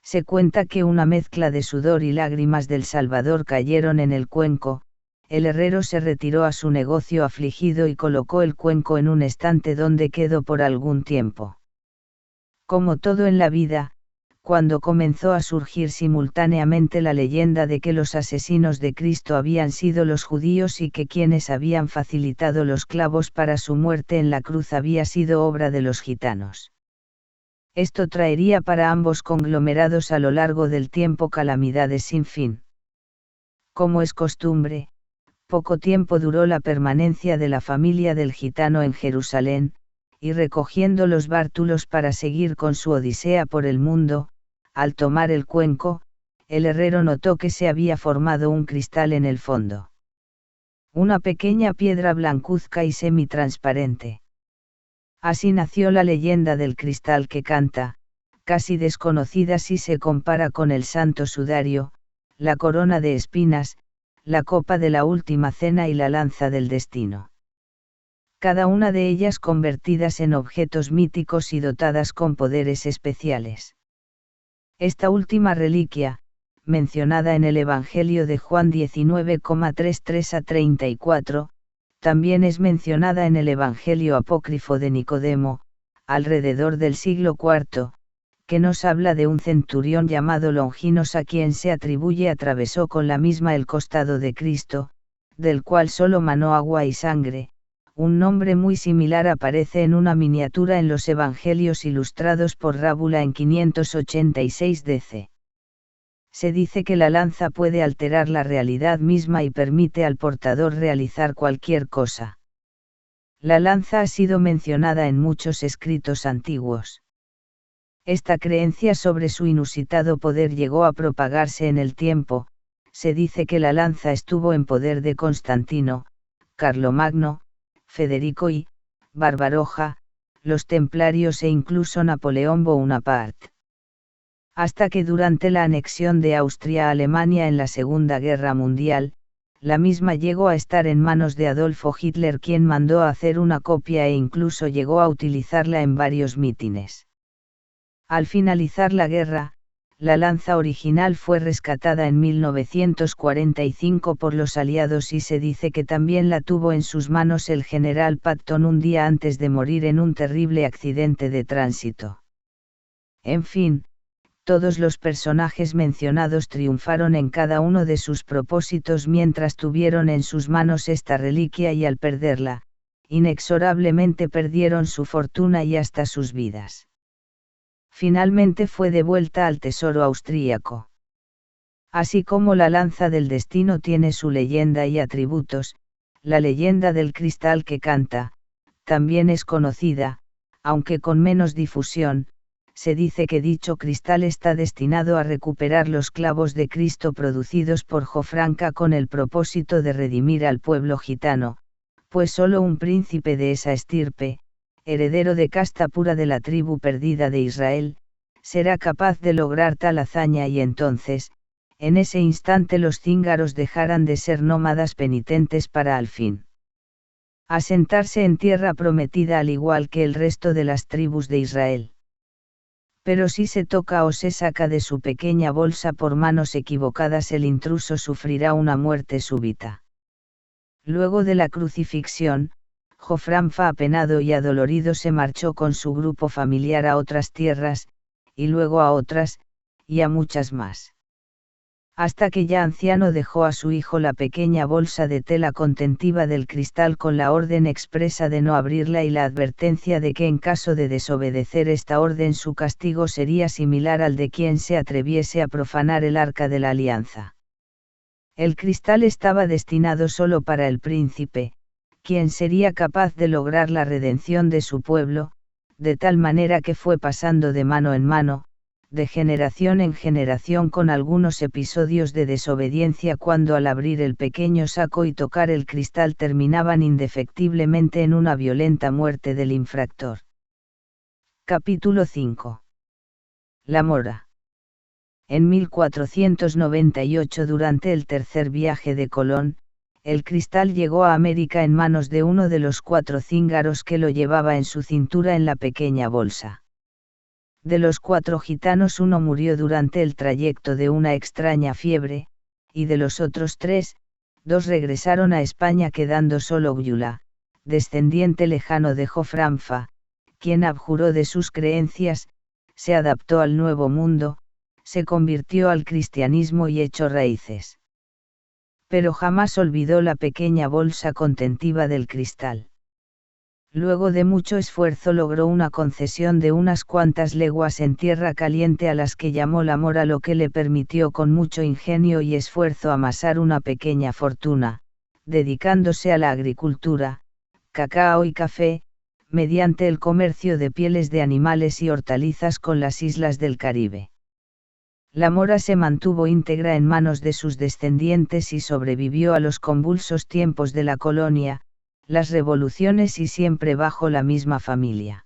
A: Se cuenta que una mezcla de sudor y lágrimas del Salvador cayeron en el cuenco. El herrero se retiró a su negocio afligido y colocó el cuenco en un estante donde quedó por algún tiempo. Como todo en la vida, cuando comenzó a surgir simultáneamente la leyenda de que los asesinos de Cristo habían sido los judíos y que quienes habían facilitado los clavos para su muerte en la cruz había sido obra de los gitanos. Esto traería para ambos conglomerados a lo largo del tiempo calamidades sin fin. Como es costumbre, poco tiempo duró la permanencia de la familia del gitano en Jerusalén, y recogiendo los bártulos para seguir con su odisea por el mundo, al tomar el cuenco, el herrero notó que se había formado un cristal en el fondo. Una pequeña piedra blancuzca y semitransparente. Así nació la leyenda del cristal que canta, casi desconocida si se compara con el santo sudario, la corona de espinas, la copa de la última cena y la lanza del destino. Cada una de ellas convertidas en objetos míticos y dotadas con poderes especiales. Esta última reliquia, mencionada en el Evangelio de Juan 19,33 a 34, también es mencionada en el Evangelio apócrifo de Nicodemo, alrededor del siglo IV, que nos habla de un centurión llamado Longinos a quien se atribuye atravesó con la misma el costado de Cristo, del cual solo manó agua y sangre. Un nombre muy similar aparece en una miniatura en los Evangelios ilustrados por Rábula en 586 DC. Se dice que la lanza puede alterar la realidad misma y permite al portador realizar cualquier cosa. La lanza ha sido mencionada en muchos escritos antiguos. Esta creencia sobre su inusitado poder llegó a propagarse en el tiempo. Se dice que la lanza estuvo en poder de Constantino, Carlomagno, Federico I, Barbaroja, los templarios e incluso Napoleón Bonaparte. Hasta que durante la anexión de Austria a Alemania en la Segunda Guerra Mundial, la misma llegó a estar en manos de Adolfo Hitler, quien mandó a hacer una copia e incluso llegó a utilizarla en varios mítines. Al finalizar la guerra, la lanza original fue rescatada en 1945 por los aliados y se dice que también la tuvo en sus manos el general Patton un día antes de morir en un terrible accidente de tránsito. En fin, todos los personajes mencionados triunfaron en cada uno de sus propósitos mientras tuvieron en sus manos esta reliquia y al perderla, inexorablemente perdieron su fortuna y hasta sus vidas. Finalmente fue devuelta al tesoro austríaco. Así como la lanza del destino tiene su leyenda y atributos, la leyenda del cristal que canta, también es conocida, aunque con menos difusión. Se dice que dicho cristal está destinado a recuperar los clavos de Cristo producidos por Jofranca con el propósito de redimir al pueblo gitano, pues solo un príncipe de esa estirpe, heredero de casta pura de la tribu perdida de Israel, será capaz de lograr tal hazaña y entonces, en ese instante los cíngaros dejarán de ser nómadas penitentes para al fin asentarse en tierra prometida al igual que el resto de las tribus de Israel. Pero si se toca o se saca de su pequeña bolsa por manos equivocadas, el intruso sufrirá una muerte súbita. Luego de la crucifixión, Jofranfa apenado y adolorido se marchó con su grupo familiar a otras tierras, y luego a otras, y a muchas más. Hasta que ya anciano dejó a su hijo la pequeña bolsa de tela contentiva del cristal con la orden expresa de no abrirla y la advertencia de que en caso de desobedecer esta orden su castigo sería similar al de quien se atreviese a profanar el arca de la alianza. El cristal estaba destinado solo para el príncipe, quien sería capaz de lograr la redención de su pueblo, de tal manera que fue pasando de mano en mano, de generación en generación con algunos episodios de desobediencia cuando al abrir el pequeño saco y tocar el cristal terminaban indefectiblemente en una violenta muerte del infractor. Capítulo 5. La Mora. En 1498, durante el tercer viaje de Colón, el cristal llegó a América en manos de uno de los 4 cíngaros que lo llevaba en su cintura en la pequeña bolsa. De los 4 gitanos uno murió durante el trayecto de una extraña fiebre, y de los otros 3, 2 regresaron a España quedando solo Gyula, descendiente lejano de Jofranfa, quien abjuró de sus creencias, se adaptó al nuevo mundo, se convirtió al cristianismo y echó raíces. Pero jamás olvidó la pequeña bolsa contentiva del cristal. Luego de mucho esfuerzo logró una concesión de unas cuantas leguas en tierra caliente a las que llamó La Mora, lo que le permitió con mucho ingenio y esfuerzo amasar una pequeña fortuna, dedicándose a la agricultura, cacao y café, mediante el comercio de pieles de animales y hortalizas con las islas del Caribe. La Mora se mantuvo íntegra en manos de sus descendientes y sobrevivió a los convulsos tiempos de la colonia, las revoluciones y siempre bajo la misma familia.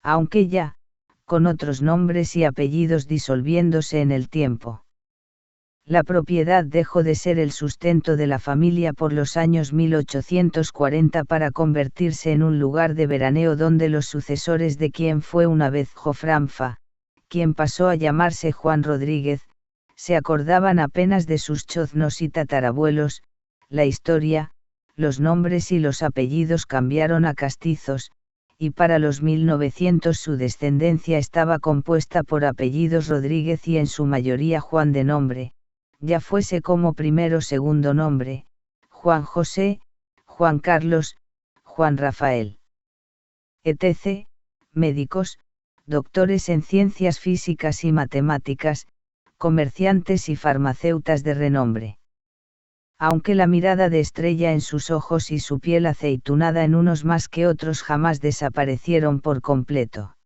A: Aunque ya, con otros nombres y apellidos disolviéndose en el tiempo. La propiedad dejó de ser el sustento de la familia por los años 1840 para convertirse en un lugar de veraneo donde los sucesores de quien fue una vez Jofranfa, quien pasó a llamarse Juan Rodríguez, se acordaban apenas de sus choznos y tatarabuelos. La historia, los nombres y los apellidos cambiaron a castizos, y para los 1900 su descendencia estaba compuesta por apellidos Rodríguez y en su mayoría Juan de nombre, ya fuese como primero o segundo nombre, Juan José, Juan Carlos, Juan Rafael. Etc., médicos, doctores en ciencias físicas y matemáticas, comerciantes y farmacéutas de renombre. Aunque la mirada de estrella en sus ojos y su piel aceitunada en unos más que otros jamás desaparecieron por completo.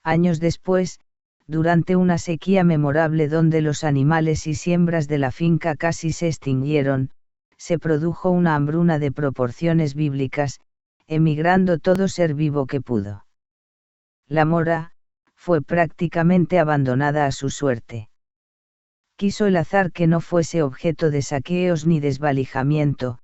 A: Años después, durante una sequía memorable donde los animales y siembras de la finca casi se extinguieron, se produjo una hambruna de proporciones bíblicas, emigrando todo ser vivo que pudo. La mora, fue prácticamente abandonada a su suerte. Quiso el azar que no fuese objeto de saqueos ni desvalijamiento,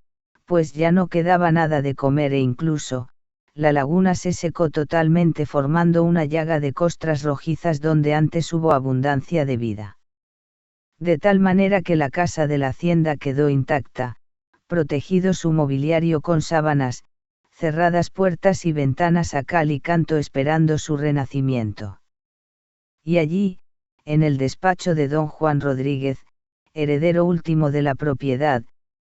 A: pues ya no quedaba nada de comer e incluso, la laguna se secó totalmente formando una llaga de costras rojizas donde antes hubo abundancia de vida. De tal manera que la casa de la hacienda quedó intacta, protegido su mobiliario con sábanas, cerradas puertas y ventanas a cal y canto esperando su renacimiento. Y allí, en el despacho de don Juan Rodríguez, heredero último de la propiedad,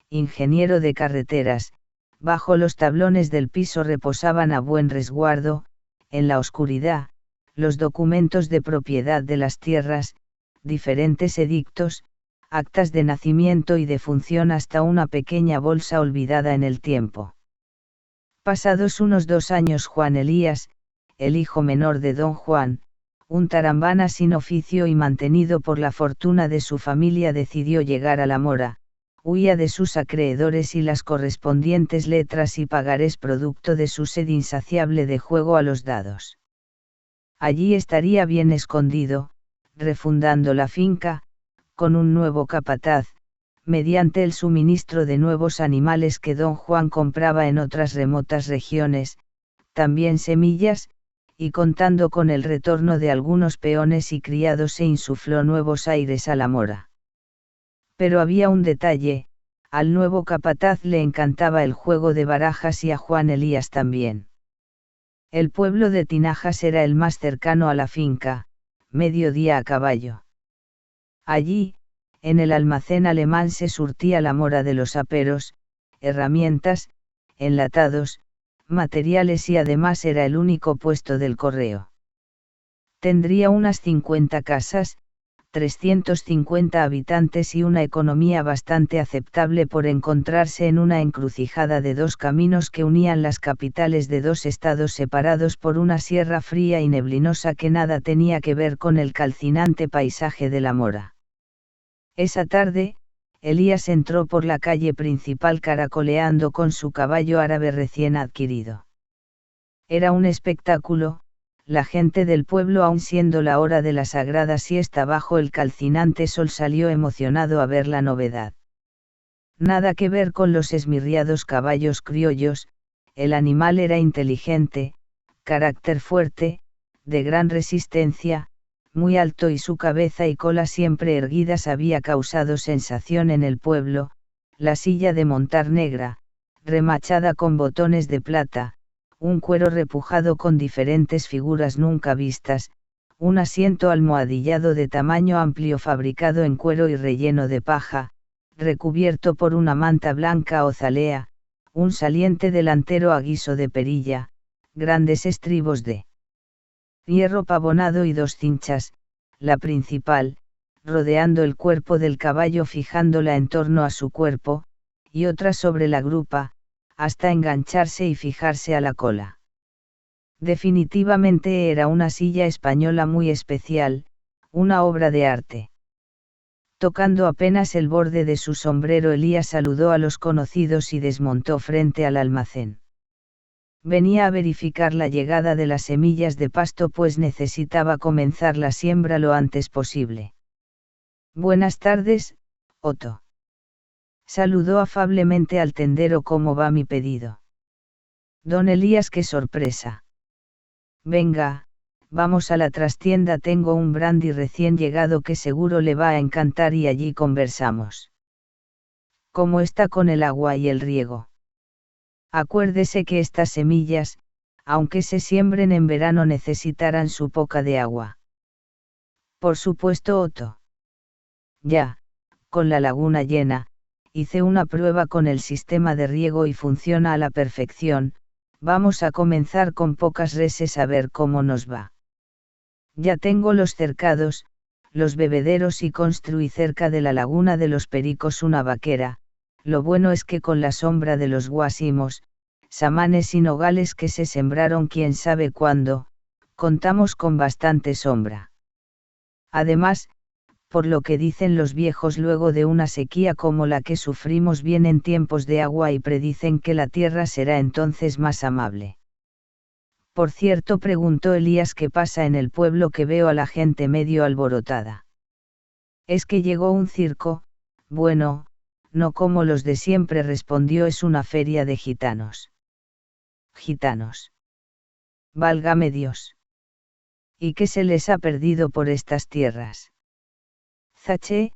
A: ingeniero de carreteras, bajo los tablones del piso reposaban a buen resguardo, en la oscuridad, los documentos de propiedad de las tierras, diferentes edictos, actas de nacimiento y defunción hasta una pequeña bolsa olvidada en el tiempo. Pasados unos 2 años Juan Elías, el hijo menor de don Juan, un tarambana sin oficio y mantenido por la fortuna de su familia decidió llegar a la mora, huía de sus acreedores y las correspondientes letras y pagarés producto de su sed insaciable de juego a los dados. Allí estaría bien escondido, refundando la finca, con un nuevo capataz, mediante el suministro de nuevos animales que don Juan compraba en otras remotas regiones, también semillas, y contando con el retorno de algunos peones y criados se insufló nuevos aires a la mora. Pero había un detalle, al nuevo capataz le encantaba el juego de barajas y a Juan Elías también. El pueblo de Tinajas era el más cercano a la finca, mediodía a caballo. Allí, en el almacén alemán se surtía la mora de los aperos, herramientas, enlatados, materiales y además era el único puesto del correo. Tendría unas 50 casas, 350 habitantes y una economía bastante aceptable por encontrarse en una encrucijada de 2 caminos que unían las capitales de 2 estados separados por una sierra fría y neblinosa que nada tenía que ver con el calcinante paisaje de la mora. Esa tarde, Elías entró por la calle principal caracoleando con su caballo árabe recién adquirido. Era un espectáculo. La gente del pueblo, aun siendo la hora de la sagrada siesta bajo el calcinante sol, salió emocionado a ver la novedad. Nada que ver con los esmirriados caballos criollos, el animal era inteligente, carácter fuerte, de gran resistencia, muy alto y su cabeza y cola siempre erguidas había causado sensación en el pueblo, la silla de montar negra, remachada con botones de plata, un cuero repujado con diferentes figuras nunca vistas, un asiento almohadillado de tamaño amplio fabricado en cuero y relleno de paja, recubierto por una manta blanca o zalea, un saliente delantero a guiso de perilla, grandes estribos de hierro pavonado y 2 cinchas, la principal, rodeando el cuerpo del caballo fijándola en torno a su cuerpo, y otra sobre la grupa, hasta engancharse y fijarse a la cola. Definitivamente era una silla española muy especial, una obra de arte. Tocando apenas el borde de su sombrero, Elías saludó a los conocidos y desmontó frente al almacén. Venía a verificar la llegada de las semillas de pasto pues necesitaba comenzar la siembra lo antes posible. Buenas tardes, Otto. Saludó afablemente al tendero. ¿Cómo va mi pedido? Don Elías, qué sorpresa. Venga, vamos a la trastienda, tengo un brandy recién llegado que seguro le va a encantar y allí conversamos. ¿Cómo está con el agua y el riego? Acuérdese que estas semillas, aunque se siembren en verano, necesitarán su poca de agua. Por supuesto, Otto. Ya, con la laguna llena, hice una prueba con el sistema de riego y funciona a la perfección. Vamos a comenzar con pocas reses a ver cómo nos va. Ya tengo los cercados, los bebederos y construí cerca de la laguna de los Pericos una vaquera. Lo bueno es que con la sombra de los guasimos, samanes y nogales que se sembraron quién sabe cuándo, contamos con bastante sombra. Además, por lo que dicen los viejos, luego de una sequía como la que sufrimos vienen tiempos de agua y predicen que la tierra será entonces más amable. Por cierto, preguntó Elías, ¿qué pasa en el pueblo que veo a la gente medio alborotada? Es que llegó un circo, bueno, no como los de siempre, respondió, es una feria de gitanos. ¿Gitanos? Válgame Dios. ¿Y qué se les ha perdido por estas tierras? Zaché,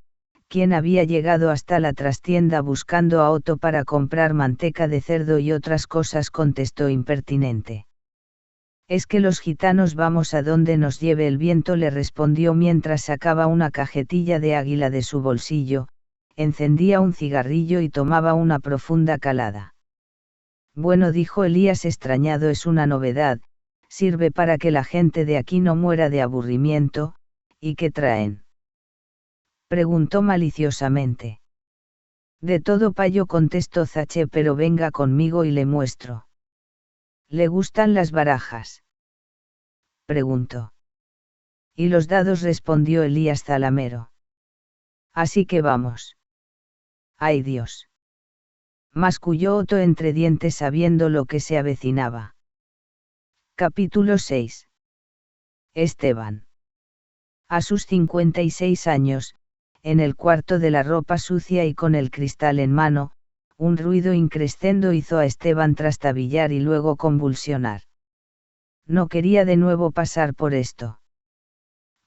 A: quien había llegado hasta la trastienda buscando a Otto para comprar manteca de cerdo y otras cosas, contestó impertinente. Es que los gitanos vamos a donde nos lleve el viento, le respondió mientras sacaba una cajetilla de águila de su bolsillo, encendía un cigarrillo y tomaba una profunda calada. Bueno, dijo Elías extrañado, es una novedad, sirve para que la gente de aquí no muera de aburrimiento. ¿Y qué traen? Preguntó maliciosamente. De todo payo, contestó Zaché, pero venga conmigo y le muestro. ¿Le gustan las barajas? Preguntó. Y los dados, respondió Elías zalamero. Así que vamos. ¡Ay Dios! Masculló Otto entre dientes sabiendo lo que se avecinaba. Capítulo 6. Esteban. A sus 56 años, en el cuarto de la ropa sucia y con el cristal en mano, un ruido increscendo hizo a Esteban trastabillar y luego convulsionar. No quería de nuevo pasar por esto.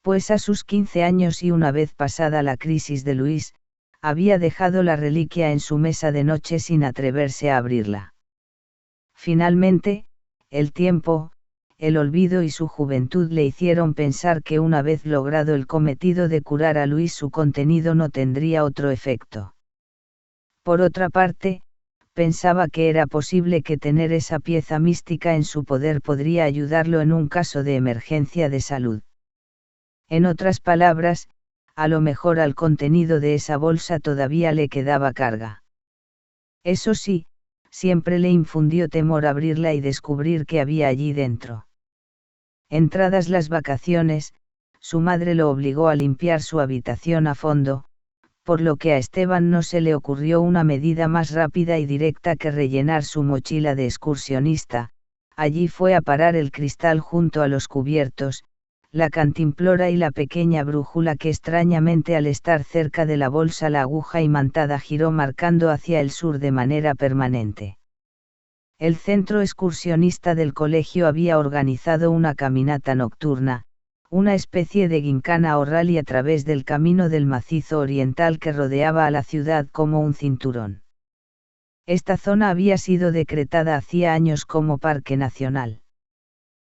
A: Pues a sus 15 años y una vez pasada la crisis de Luis, había dejado la reliquia en su mesa de noche sin atreverse a abrirla. Finalmente, el tiempo, el olvido y su juventud le hicieron pensar que una vez logrado el cometido de curar a Luis, su contenido no tendría otro efecto. Por otra parte, pensaba que era posible que tener esa pieza mística en su poder podría ayudarlo en un caso de emergencia de salud. En otras palabras, a lo mejor al contenido de esa bolsa todavía le quedaba carga. Eso sí, siempre le infundió temor abrirla y descubrir qué había allí dentro. Entradas las vacaciones, su madre lo obligó a limpiar su habitación a fondo, por lo que a Esteban no se le ocurrió una medida más rápida y directa que rellenar su mochila de excursionista. Allí fue a parar el cristal junto a los cubiertos, la cantimplora y la pequeña brújula que extrañamente, al estar cerca de la bolsa, la aguja imantada giró marcando hacia el sur de manera permanente. El centro excursionista del colegio había organizado una caminata nocturna, una especie de gincana o rally a través del camino del macizo oriental que rodeaba a la ciudad como un cinturón. Esta zona había sido decretada hacía años como parque nacional.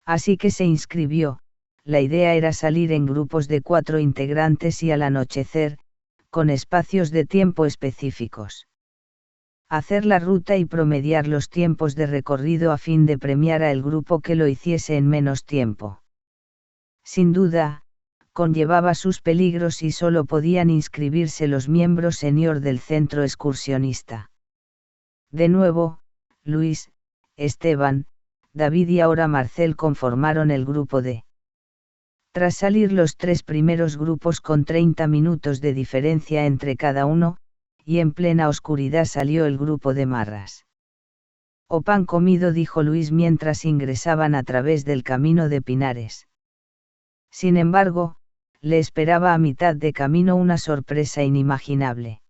A: Así que se inscribió. La idea era salir en grupos de 4 integrantes y al anochecer, con espacios de tiempo específicos, hacer la ruta y promediar los tiempos de recorrido a fin de premiar a el grupo que lo hiciese en menos tiempo. Sin duda, conllevaba sus peligros y solo podían inscribirse los miembros senior del centro excursionista. De nuevo, Luis, Esteban, David y ahora Marcel conformaron el grupo D. Tras salir los 3 primeros grupos con 30 minutos de diferencia entre cada uno, y en plena oscuridad salió el grupo de marras. «O pan comido», dijo Luis mientras ingresaban a través del camino de pinares. Sin embargo, le esperaba a mitad de camino una sorpresa inimaginable.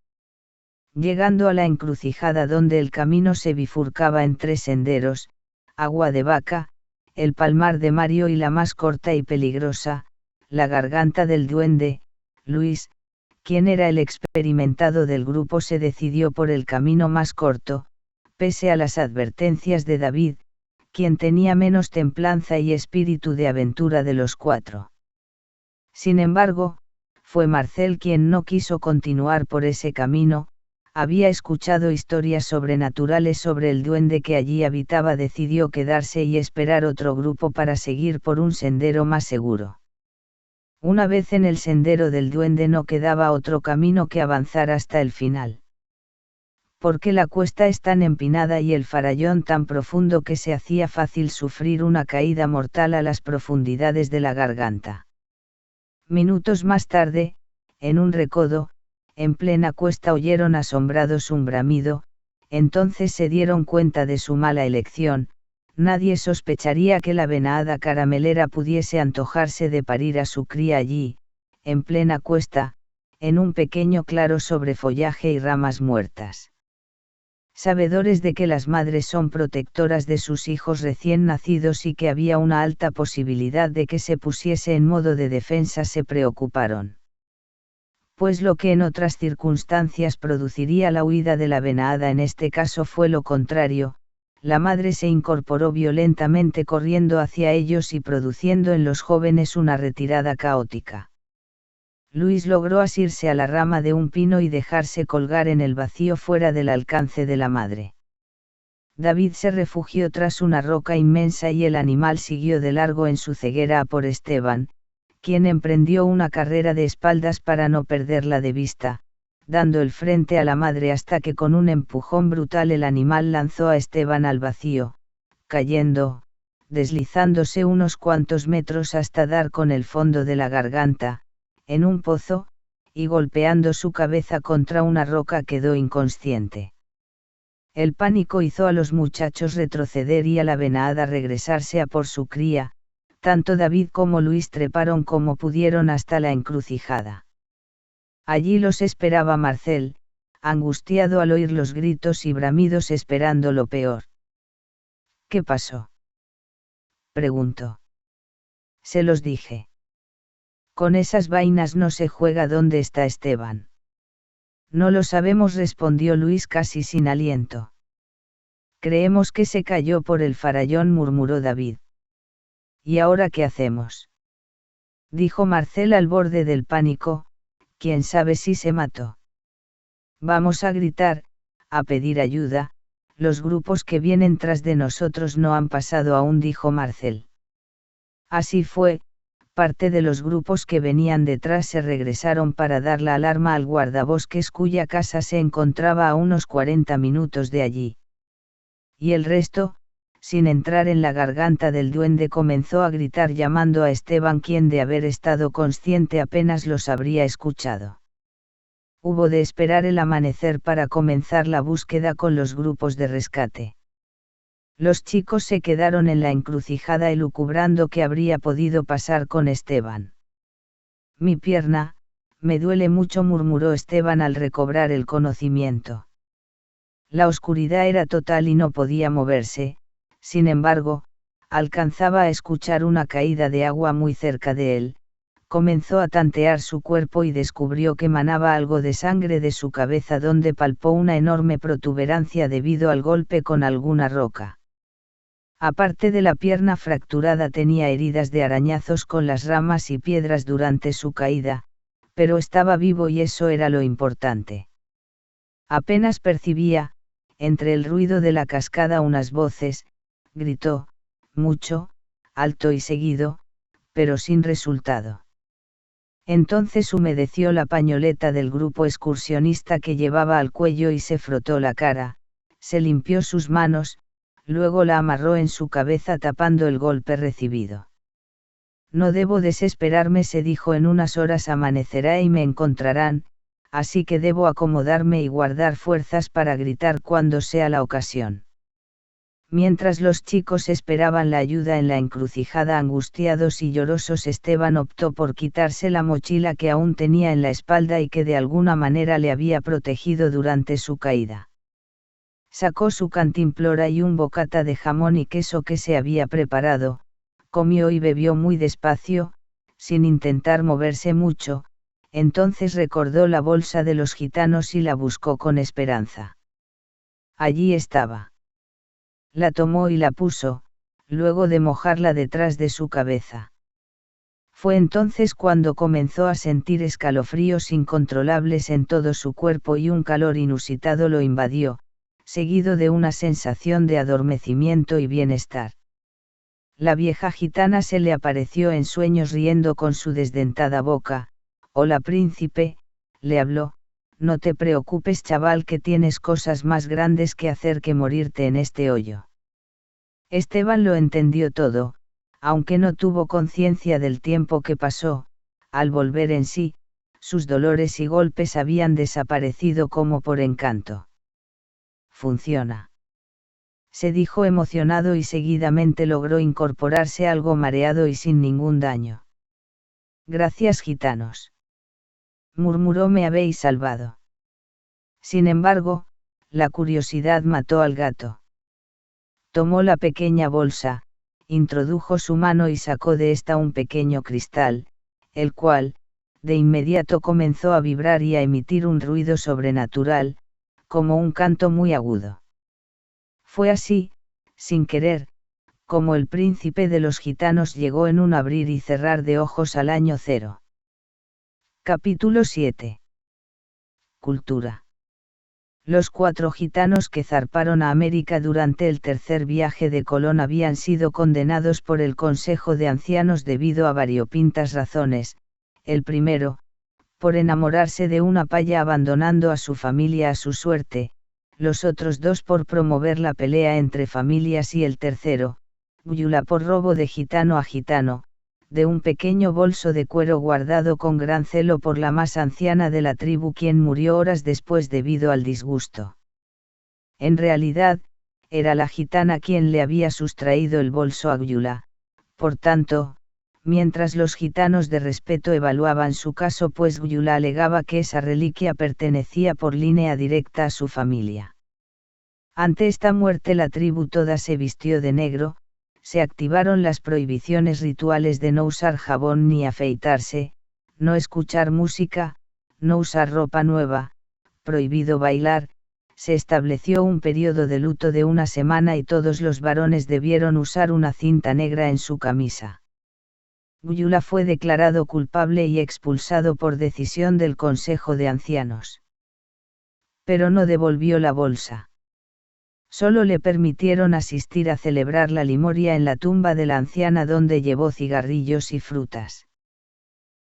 A: Llegando a la encrucijada donde el camino se bifurcaba en 3 senderos, Agua de Vaca, el Palmar de Mario y la más corta y peligrosa, la Garganta del Duende, Luis, quien era el experimentado del grupo, se decidió por el camino más corto, pese a las advertencias de David, quien tenía menos templanza y espíritu de aventura de los 4. Sin embargo, fue Marcel quien no quiso continuar por ese camino. Había escuchado historias sobrenaturales sobre el duende que allí habitaba. Decidió quedarse y esperar otro grupo para seguir por un sendero más seguro. Una vez en el sendero del duende no quedaba otro camino que avanzar hasta el final. Porque la cuesta es tan empinada y el farallón tan profundo que se hacía fácil sufrir una caída mortal a las profundidades de la garganta. Minutos más tarde, en un recodo, en plena cuesta, oyeron asombrados un bramido. Entonces se dieron cuenta de su mala elección. Nadie sospecharía que la venada caramelera pudiese antojarse de parir a su cría allí, en plena cuesta, en un pequeño claro sobre follaje y ramas muertas. Sabedores de que las madres son protectoras de sus hijos recién nacidos y que había una alta posibilidad de que se pusiese en modo de defensa, se preocuparon. Pues lo que en otras circunstancias produciría la huida de la venada en este caso fue lo contrario. La madre se incorporó violentamente corriendo hacia ellos y produciendo en los jóvenes una retirada caótica. Luis logró asirse a la rama de un pino y dejarse colgar en el vacío fuera del alcance de la madre. David se refugió tras una roca inmensa y el animal siguió de largo en su ceguera a por Esteban, quien emprendió una carrera de espaldas para no perderla de vista, dando el frente a la madre hasta que con un empujón brutal el animal lanzó a Esteban al vacío, cayendo, deslizándose unos cuantos metros hasta dar con el fondo de la garganta, en un pozo, y golpeando su cabeza contra una roca quedó inconsciente. El pánico hizo a los muchachos retroceder y a la venada regresarse a por su cría. Tanto David como Luis treparon como pudieron hasta la encrucijada. Allí los esperaba Marcel, angustiado al oír los gritos y bramidos, esperando lo peor. ¿Qué pasó?, preguntó. Se los dije. Con esas vainas no se juega. ¿Dónde está Esteban? No lo sabemos, respondió Luis casi sin aliento. Creemos que se cayó por el farallón, murmuró David. ¿Y ahora qué hacemos?, dijo Marcel al borde del pánico. ¿Quién sabe si se mató? Vamos a gritar, a pedir ayuda. Los grupos que vienen tras de nosotros no han pasado aún, dijo Marcel. Así fue. Parte de los grupos que venían detrás se regresaron para dar la alarma al guardabosques, cuya casa se encontraba a unos 40 minutos de allí. Y el resto, sin entrar en la garganta del duende, comenzó a gritar llamando a Esteban, quien de haber estado consciente apenas los habría escuchado. Hubo de esperar el amanecer para comenzar la búsqueda con los grupos de rescate. Los chicos se quedaron en la encrucijada elucubrando qué habría podido pasar con Esteban. Mi pierna, me duele mucho, murmuró Esteban al recobrar el conocimiento. La oscuridad era total y no podía moverse. Sin embargo, alcanzaba a escuchar una caída de agua muy cerca de él. Comenzó a tantear su cuerpo y descubrió que manaba algo de sangre de su cabeza, donde palpó una enorme protuberancia debido al golpe con alguna roca. Aparte de la pierna fracturada, tenía heridas de arañazos con las ramas y piedras durante su caída, pero estaba vivo y eso era lo importante. Apenas percibía, entre el ruido de la cascada, unas voces. Gritó, mucho, alto y seguido, pero sin resultado. Entonces humedeció la pañoleta del grupo excursionista que llevaba al cuello y se frotó la cara, se limpió sus manos, luego la amarró en su cabeza tapando el golpe recibido. No debo desesperarme, se dijo, en unas horas amanecerá y me encontrarán, así que debo acomodarme y guardar fuerzas para gritar cuando sea la ocasión. Mientras los chicos esperaban la ayuda en la encrucijada angustiados y llorosos, Esteban optó por quitarse la mochila que aún tenía en la espalda y que de alguna manera le había protegido durante su caída. Sacó su cantimplora y un bocata de jamón y queso que se había preparado, comió y bebió muy despacio, sin intentar moverse mucho. Entonces recordó la bolsa de los gitanos y la buscó con esperanza. Allí estaba. La tomó y la puso, luego de mojarla detrás de su cabeza. Fue entonces cuando comenzó a sentir escalofríos incontrolables en todo su cuerpo y un calor inusitado lo invadió, seguido de una sensación de adormecimiento y bienestar. La vieja gitana se le apareció en sueños riendo con su desdentada boca. «Hola príncipe», le habló, «no te preocupes chaval, que tienes cosas más grandes que hacer que morirte en este hoyo». Esteban lo entendió todo, aunque no tuvo conciencia del tiempo que pasó. Al volver en sí, sus dolores y golpes habían desaparecido como por encanto. «Funciona», se dijo emocionado y seguidamente logró incorporarse algo mareado y sin ningún daño. «Gracias gitanos», murmuró, «me habéis salvado». Sin embargo, la curiosidad mató al gato. Tomó la pequeña bolsa, introdujo su mano y sacó de esta un pequeño cristal, el cual, de inmediato comenzó a vibrar y a emitir un ruido sobrenatural, como un canto muy agudo. Fue así, sin querer, como el príncipe de los gitanos llegó en un abrir y cerrar de ojos al año 0. Capítulo 7. Cultura. Los 4 gitanos que zarparon a América durante el tercer viaje de Colón habían sido condenados por el Consejo de Ancianos debido a variopintas razones. El primero, por enamorarse de una paya abandonando a su familia a su suerte; los otros 2 por promover la pelea entre familias; y el tercero, Gyula, por robo de gitano a gitano, de un pequeño bolso de cuero guardado con gran celo por la más anciana de la tribu, quien murió horas después debido al disgusto. En realidad, era la gitana quien le había sustraído el bolso a Gyula. Por tanto, mientras los gitanos de respeto evaluaban su caso, pues Gyula alegaba que esa reliquia pertenecía por línea directa a su familia. Ante esta muerte la tribu toda se vistió de negro. Se activaron las prohibiciones rituales de no usar jabón ni afeitarse, no escuchar música, no usar ropa nueva, prohibido bailar. Se estableció un periodo de luto de 1 semana y todos los varones debieron usar una cinta negra en su camisa. Gyula fue declarado culpable y expulsado por decisión del Consejo de Ancianos. Pero no devolvió la bolsa. Solo le permitieron asistir a celebrar la limoria en la tumba de la anciana, donde llevó cigarrillos y frutas.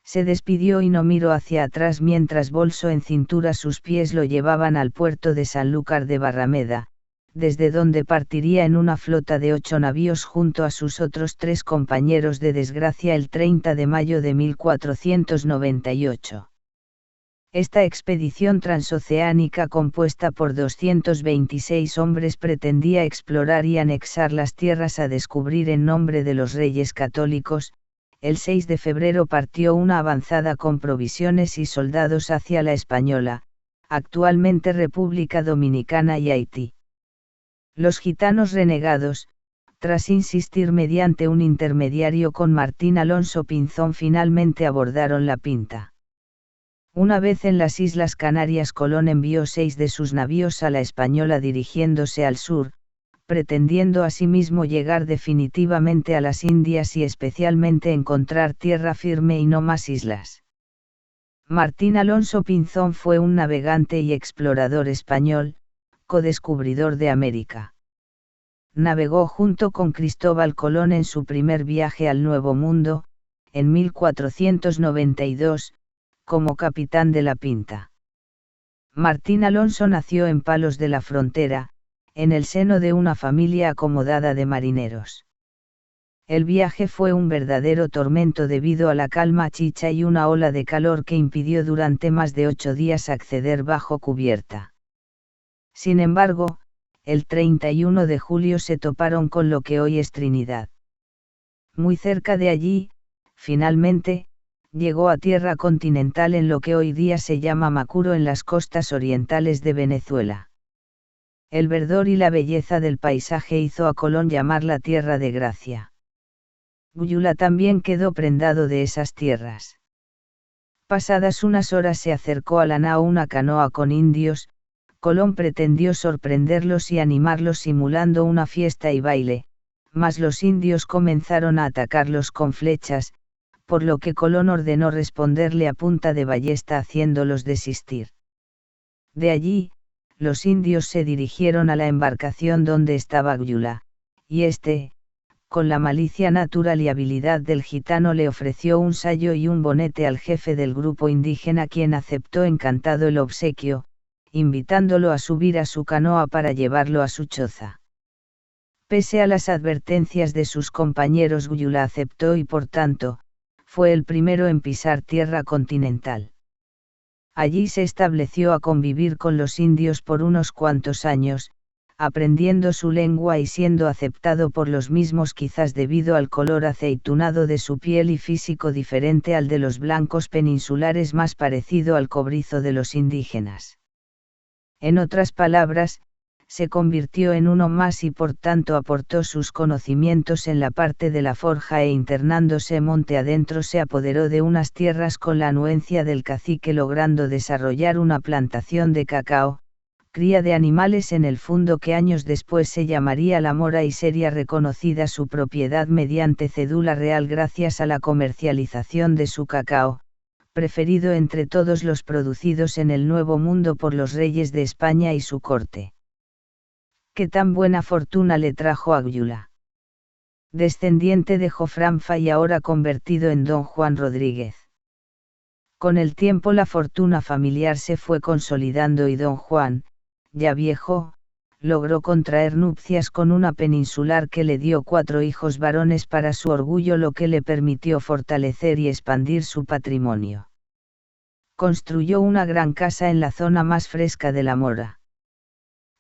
A: Se despidió y no miró hacia atrás mientras, bolso en cintura, sus pies lo llevaban al puerto de Sanlúcar de Barrameda, desde donde partiría en una flota de 8 navíos junto a sus otros 3 compañeros de desgracia el 30 de mayo de 1498. Esta expedición transoceánica, compuesta por 226 hombres, pretendía explorar y anexar las tierras a descubrir en nombre de los Reyes Católicos. El 6 de febrero partió una avanzada con provisiones y soldados hacia La Española, actualmente República Dominicana, y Haití. Los gitanos renegados, tras insistir mediante un intermediario con Martín Alonso Pinzón, finalmente abordaron la Pinta. Una vez en las Islas Canarias, Colón envió 6 de sus navíos a La Española dirigiéndose al sur, pretendiendo asimismo llegar definitivamente a las Indias y especialmente encontrar tierra firme y no más islas. Martín Alonso Pinzón fue un navegante y explorador español, codescubridor de América. Navegó junto con Cristóbal Colón en su primer viaje al Nuevo Mundo, en 1492, como capitán de la Pinta. Martín Alonso nació en Palos de la Frontera, en el seno de una familia acomodada de marineros. El viaje fue un verdadero tormento debido a la calma chicha y una ola de calor que impidió durante más de 8 días acceder bajo cubierta. Sin embargo, el 31 de julio se toparon con lo que hoy es Trinidad. Muy cerca de allí, finalmente, llegó a tierra continental en lo que hoy día se llama Macuro en las costas orientales de Venezuela. El verdor y la belleza del paisaje hizo a Colón llamarla Tierra de Gracia. Gyula también quedó prendado de esas tierras. Pasadas unas horas se acercó a la nao una canoa con indios. Colón pretendió sorprenderlos y animarlos simulando una fiesta y baile, mas los indios comenzaron a atacarlos con flechas, por lo que Colón ordenó responderle a punta de ballesta haciéndolos desistir. De allí, los indios se dirigieron a la embarcación donde estaba Gyula, y con la malicia natural y habilidad del gitano le ofreció un sayo y un bonete al jefe del grupo indígena, quien aceptó encantado el obsequio, invitándolo a subir a su canoa para llevarlo a su choza. Pese a las advertencias de sus compañeros, Gyula aceptó y por tanto, fue el primero en pisar tierra continental. Allí se estableció a convivir con los indios por unos cuantos años, aprendiendo su lengua y siendo aceptado por los mismos quizás debido al color aceitunado de su piel y físico diferente al de los blancos peninsulares, más parecido al cobrizo de los indígenas. En otras palabras, se convirtió en uno más y por tanto aportó sus conocimientos en la parte de la forja e internándose monte adentro se apoderó de unas tierras con la anuencia del cacique, logrando desarrollar una plantación de cacao, cría de animales en el fundo que años después se llamaría La Mora y sería reconocida su propiedad mediante cédula real gracias a la comercialización de su cacao, preferido entre todos los producidos en el Nuevo Mundo por los reyes de España y su corte. ¿Qué tan buena fortuna le trajo a Gyula? Descendiente de Jofranfa y ahora convertido en don Juan Rodríguez. Con el tiempo la fortuna familiar se fue consolidando y don Juan, ya viejo, logró contraer nupcias con una peninsular que le dio 4 hijos varones para su orgullo, lo que le permitió fortalecer y expandir su patrimonio. Construyó una gran casa en la zona más fresca de La Mora.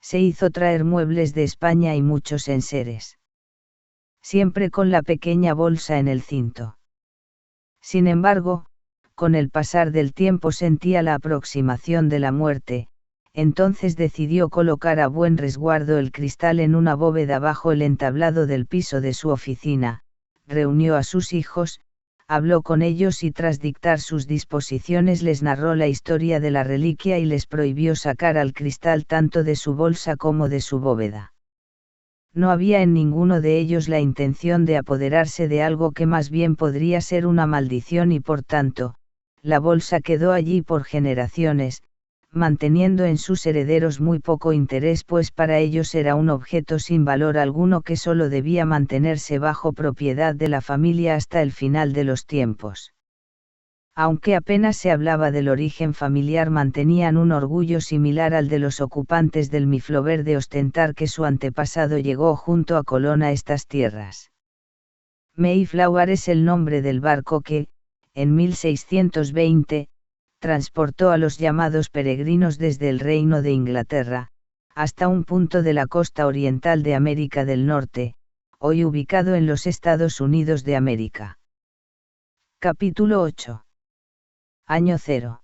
A: Se hizo traer muebles de España y muchos enseres. Siempre con la pequeña bolsa en el cinto. Sin embargo, con el pasar del tiempo sentía la aproximación de la muerte, entonces decidió colocar a buen resguardo el cristal en una bóveda bajo el entablado del piso de su oficina, reunió a sus hijos, habló con ellos y tras dictar sus disposiciones les narró la historia de la reliquia y les prohibió sacar al cristal tanto de su bolsa como de su bóveda. No había en ninguno de ellos la intención de apoderarse de algo que más bien podría ser una maldición y por tanto, la bolsa quedó allí por generaciones, manteniendo en sus herederos muy poco interés, pues para ellos era un objeto sin valor alguno que solo debía mantenerse bajo propiedad de la familia hasta el final de los tiempos. Aunque apenas se hablaba del origen familiar, mantenían un orgullo similar al de los ocupantes del Miflover de ostentar que su antepasado llegó junto a Colón a estas tierras. Mayflower es el nombre del barco que, en 1620, transportó a los llamados peregrinos desde el Reino de Inglaterra, hasta un punto de la costa oriental de América del Norte, hoy ubicado en los Estados Unidos de América. Capítulo 8. Año 0.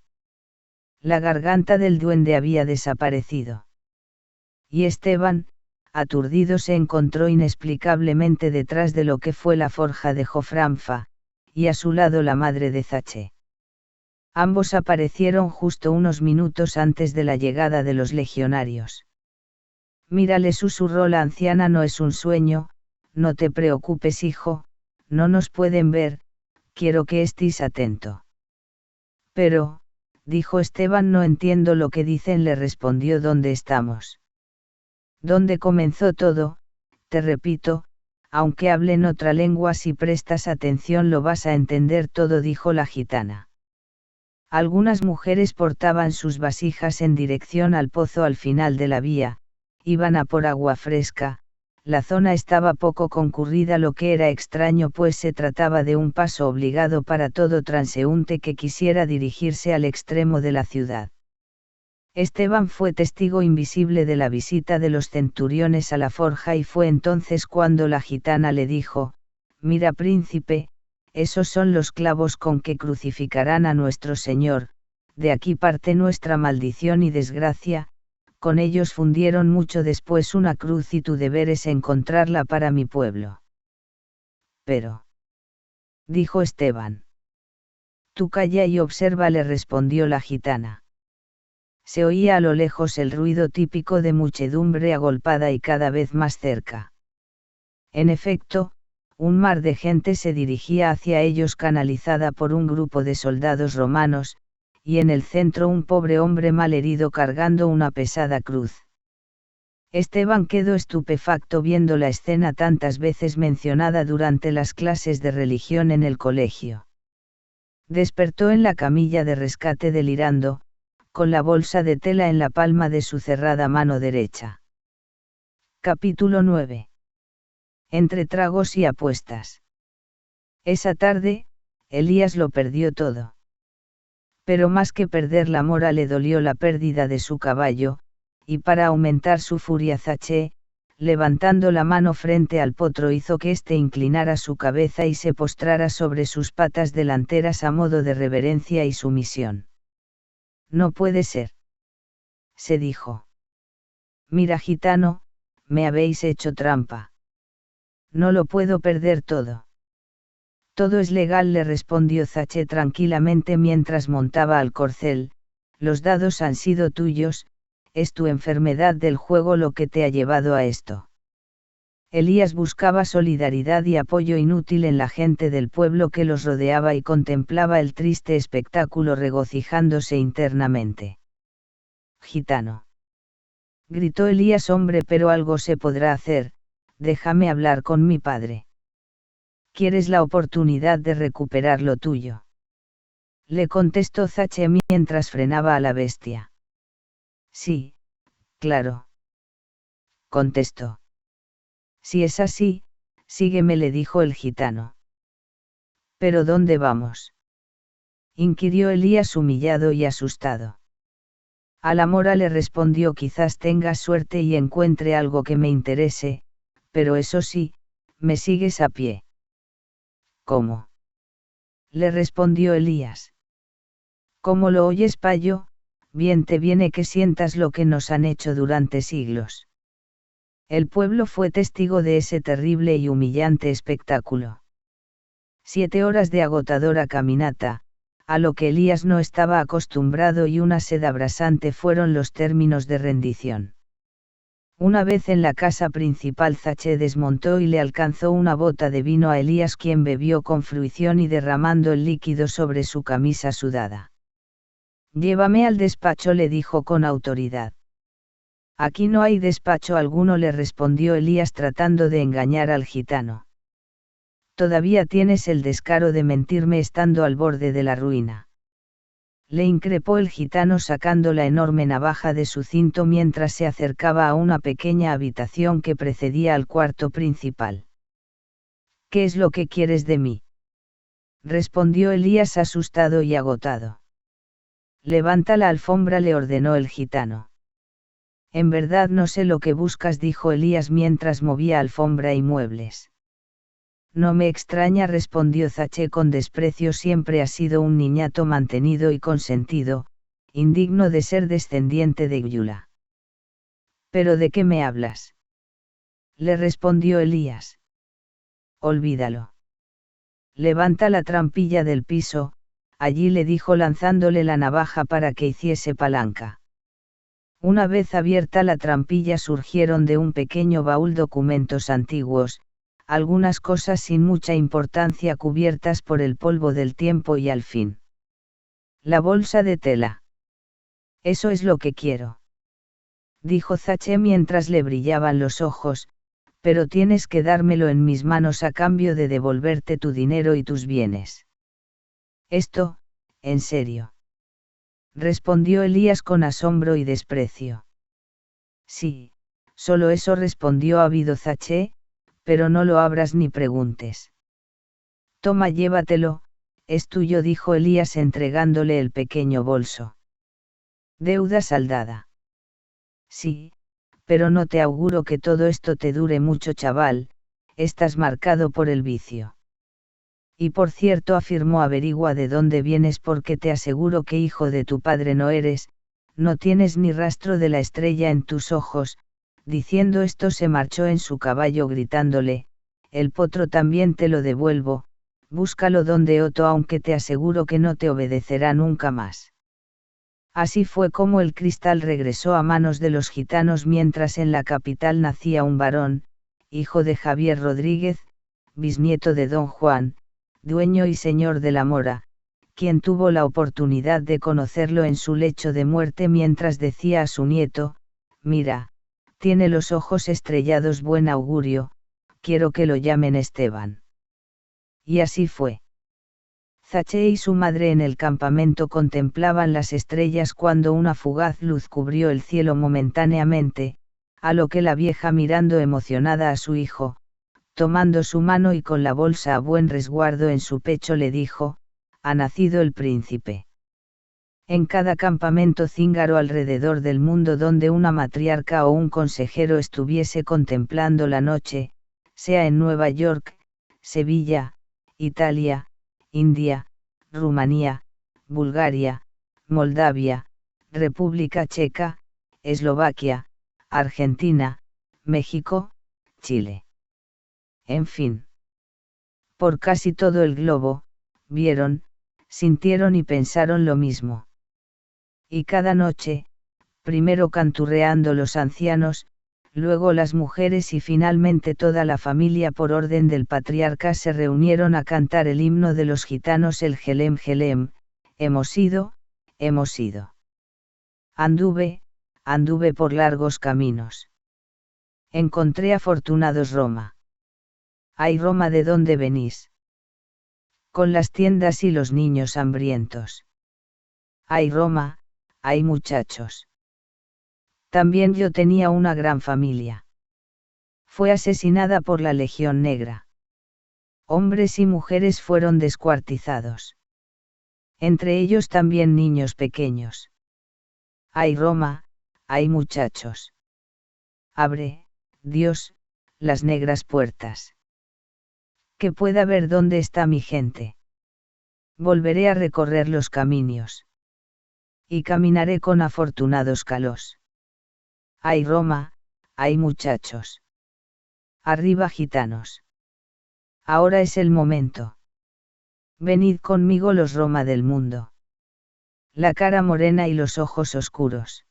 A: La garganta del duende había desaparecido. Y Esteban, aturdido, se encontró inexplicablemente detrás de lo que fue la forja de Jofranfa, y a su lado la madre de Zache. Ambos aparecieron justo unos minutos antes de la llegada de los legionarios. Mira, le susurró la anciana, no es un sueño, no te preocupes hijo, no nos pueden ver, quiero que estés atento. Pero, dijo Esteban, no entiendo lo que dicen, le respondió, ¿dónde estamos? ¿Dónde comenzó todo? Te repito, aunque hable en otra lengua, si prestas atención lo vas a entender todo, dijo la gitana. Algunas mujeres portaban sus vasijas en dirección al pozo al final de la vía, iban a por agua fresca. La zona estaba poco concurrida, lo que era extraño pues se trataba de un paso obligado para todo transeúnte que quisiera dirigirse al extremo de la ciudad. Esteban fue testigo invisible de la visita de los centuriones a la forja y fue entonces cuando la gitana le dijo: «Mira, príncipe, esos son los clavos con que crucificarán a nuestro Señor, de aquí parte nuestra maldición y desgracia, con ellos fundieron mucho después una cruz y tu deber es encontrarla para mi pueblo». «Pero», dijo Esteban. «Tú calla y observa», le respondió la gitana. Se oía a lo lejos el ruido típico de muchedumbre agolpada y cada vez más cerca. En efecto, un mar de gente se dirigía hacia ellos canalizada por un grupo de soldados romanos, y en el centro un pobre hombre malherido cargando una pesada cruz. Esteban quedó estupefacto viendo la escena tantas veces mencionada durante las clases de religión en el colegio. Despertó en la camilla de rescate delirando, con la bolsa de tela en la palma de su cerrada mano derecha. Capítulo 9. Entre tragos y apuestas. Esa tarde, Elías lo perdió todo. Pero más que perder la mora le dolió la pérdida de su caballo, y para aumentar su furia Zaché, levantando la mano frente al potro hizo que éste inclinara su cabeza y se postrara sobre sus patas delanteras a modo de reverencia y sumisión. «No puede ser», se dijo. «Mira, gitano, me habéis hecho trampa. No lo puedo perder todo». «Todo es legal», le respondió Zaché tranquilamente mientras montaba al corcel, «los dados han sido tuyos, es tu enfermedad del juego lo que te ha llevado a esto». Elías buscaba solidaridad y apoyo inútil en la gente del pueblo que los rodeaba y contemplaba el triste espectáculo regocijándose internamente. «Gitano», gritó Elías, «hombre, pero algo se podrá hacer, déjame hablar con mi padre». «¿Quieres la oportunidad de recuperar lo tuyo?», le contestó Zaché mientras frenaba a la bestia. «Sí, claro», contestó. «Si es así, sígueme», le dijo el gitano. «¿Pero dónde vamos?», inquirió Elías humillado y asustado. «A la mora», le respondió, «quizás tengas suerte y encuentre algo que me interese, pero eso sí, me sigues a pie». «¿Cómo?», le respondió Elías. «¿Cómo lo oyes, payo? Bien te viene que sientas lo que nos han hecho durante siglos». El pueblo fue testigo de ese terrible y humillante espectáculo. 7 horas de agotadora caminata, a lo que Elías no estaba acostumbrado, y una sed abrasante fueron los términos de rendición. Una vez en la casa principal, Zaché desmontó y le alcanzó una bota de vino a Elías, quien bebió con fruición y derramando el líquido sobre su camisa sudada. «Llévame al despacho», le dijo con autoridad. «Aquí no hay despacho alguno», le respondió Elías tratando de engañar al gitano. «Todavía tienes el descaro de mentirme estando al borde de la ruina», le increpó el gitano sacando la enorme navaja de su cinto mientras se acercaba a una pequeña habitación que precedía al cuarto principal. «¿Qué es lo que quieres de mí?», respondió Elías asustado y agotado. «Levanta la alfombra», le ordenó el gitano. «En verdad no sé lo que buscas», dijo Elías mientras movía alfombra y muebles. «No me extraña», respondió Zaché con desprecio, «siempre ha sido un niñato mantenido y consentido, indigno de ser descendiente de Gyula». «¿Pero de qué me hablas?», le respondió Elías. «Olvídalo. Levanta la trampilla del piso», allí le dijo lanzándole la navaja para que hiciese palanca. Una vez abierta la trampilla surgieron de un pequeño baúl documentos antiguos, algunas cosas sin mucha importancia cubiertas por el polvo del tiempo y al fin. «La bolsa de tela. Eso es lo que quiero», dijo Zaché mientras le brillaban los ojos, «pero tienes que dármelo en mis manos a cambio de devolverte tu dinero y tus bienes». «¿Esto, en serio?», respondió Elías con asombro y desprecio. «Sí, solo eso», respondió ávido Zaché, «pero no lo abras ni preguntes». «Toma, llévatelo, es tuyo», dijo Elías entregándole el pequeño bolso. Deuda saldada. Sí, pero no te auguro que todo esto te dure mucho, chaval, estás marcado por el vicio. Y por cierto, afirmó, averigua de dónde vienes, porque te aseguro que hijo de tu padre no eres, no tienes ni rastro de la estrella en tus ojos. Diciendo esto se marchó en su caballo gritándole, el potro también te lo devuelvo, búscalo donde Otto, aunque te aseguro que no te obedecerá nunca más. Así fue como el cristal regresó a manos de los gitanos, mientras en la capital nacía un varón, hijo de Javier Rodríguez, bisnieto de don Juan, dueño y señor de la Mora, quien tuvo la oportunidad de conocerlo en su lecho de muerte, mientras decía a su nieto, mira, tiene los ojos estrellados, buen augurio, quiero que lo llamen Esteban. Y así fue. Zaché y su madre en el campamento contemplaban las estrellas cuando una fugaz luz cubrió el cielo momentáneamente, a lo que la vieja, mirando emocionada a su hijo, tomando su mano y con la bolsa a buen resguardo en su pecho, le dijo, ha nacido el príncipe. En cada campamento cíngaro alrededor del mundo donde una matriarca o un consejero estuviese contemplando la noche, sea en Nueva York, Sevilla, Italia, India, Rumanía, Bulgaria, Moldavia, República Checa, Eslovaquia, Argentina, México, Chile. En fin. Por casi todo el globo, vieron, sintieron y pensaron lo mismo. Y cada noche, primero canturreando los ancianos, luego las mujeres y finalmente toda la familia por orden del patriarca, se reunieron a cantar el himno de los gitanos, el Gelem Gelem, hemos ido, hemos ido. Anduve por largos caminos. Encontré afortunados Roma. Ay Roma, ¿de dónde venís? Con las tiendas y los niños hambrientos. Ay Roma, ay muchachos. También yo tenía una gran familia. Fue asesinada por la Legión Negra. Hombres y mujeres fueron descuartizados. Entre ellos también niños pequeños. Ay Roma, ay muchachos. Abre, Dios, las negras puertas. Que pueda ver dónde está mi gente. Volveré a recorrer los caminos. Y caminaré con afortunados calos. Ay Roma, ay muchachos. Arriba gitanos. Ahora es el momento. Venid conmigo los Roma del mundo. La cara morena y los ojos oscuros.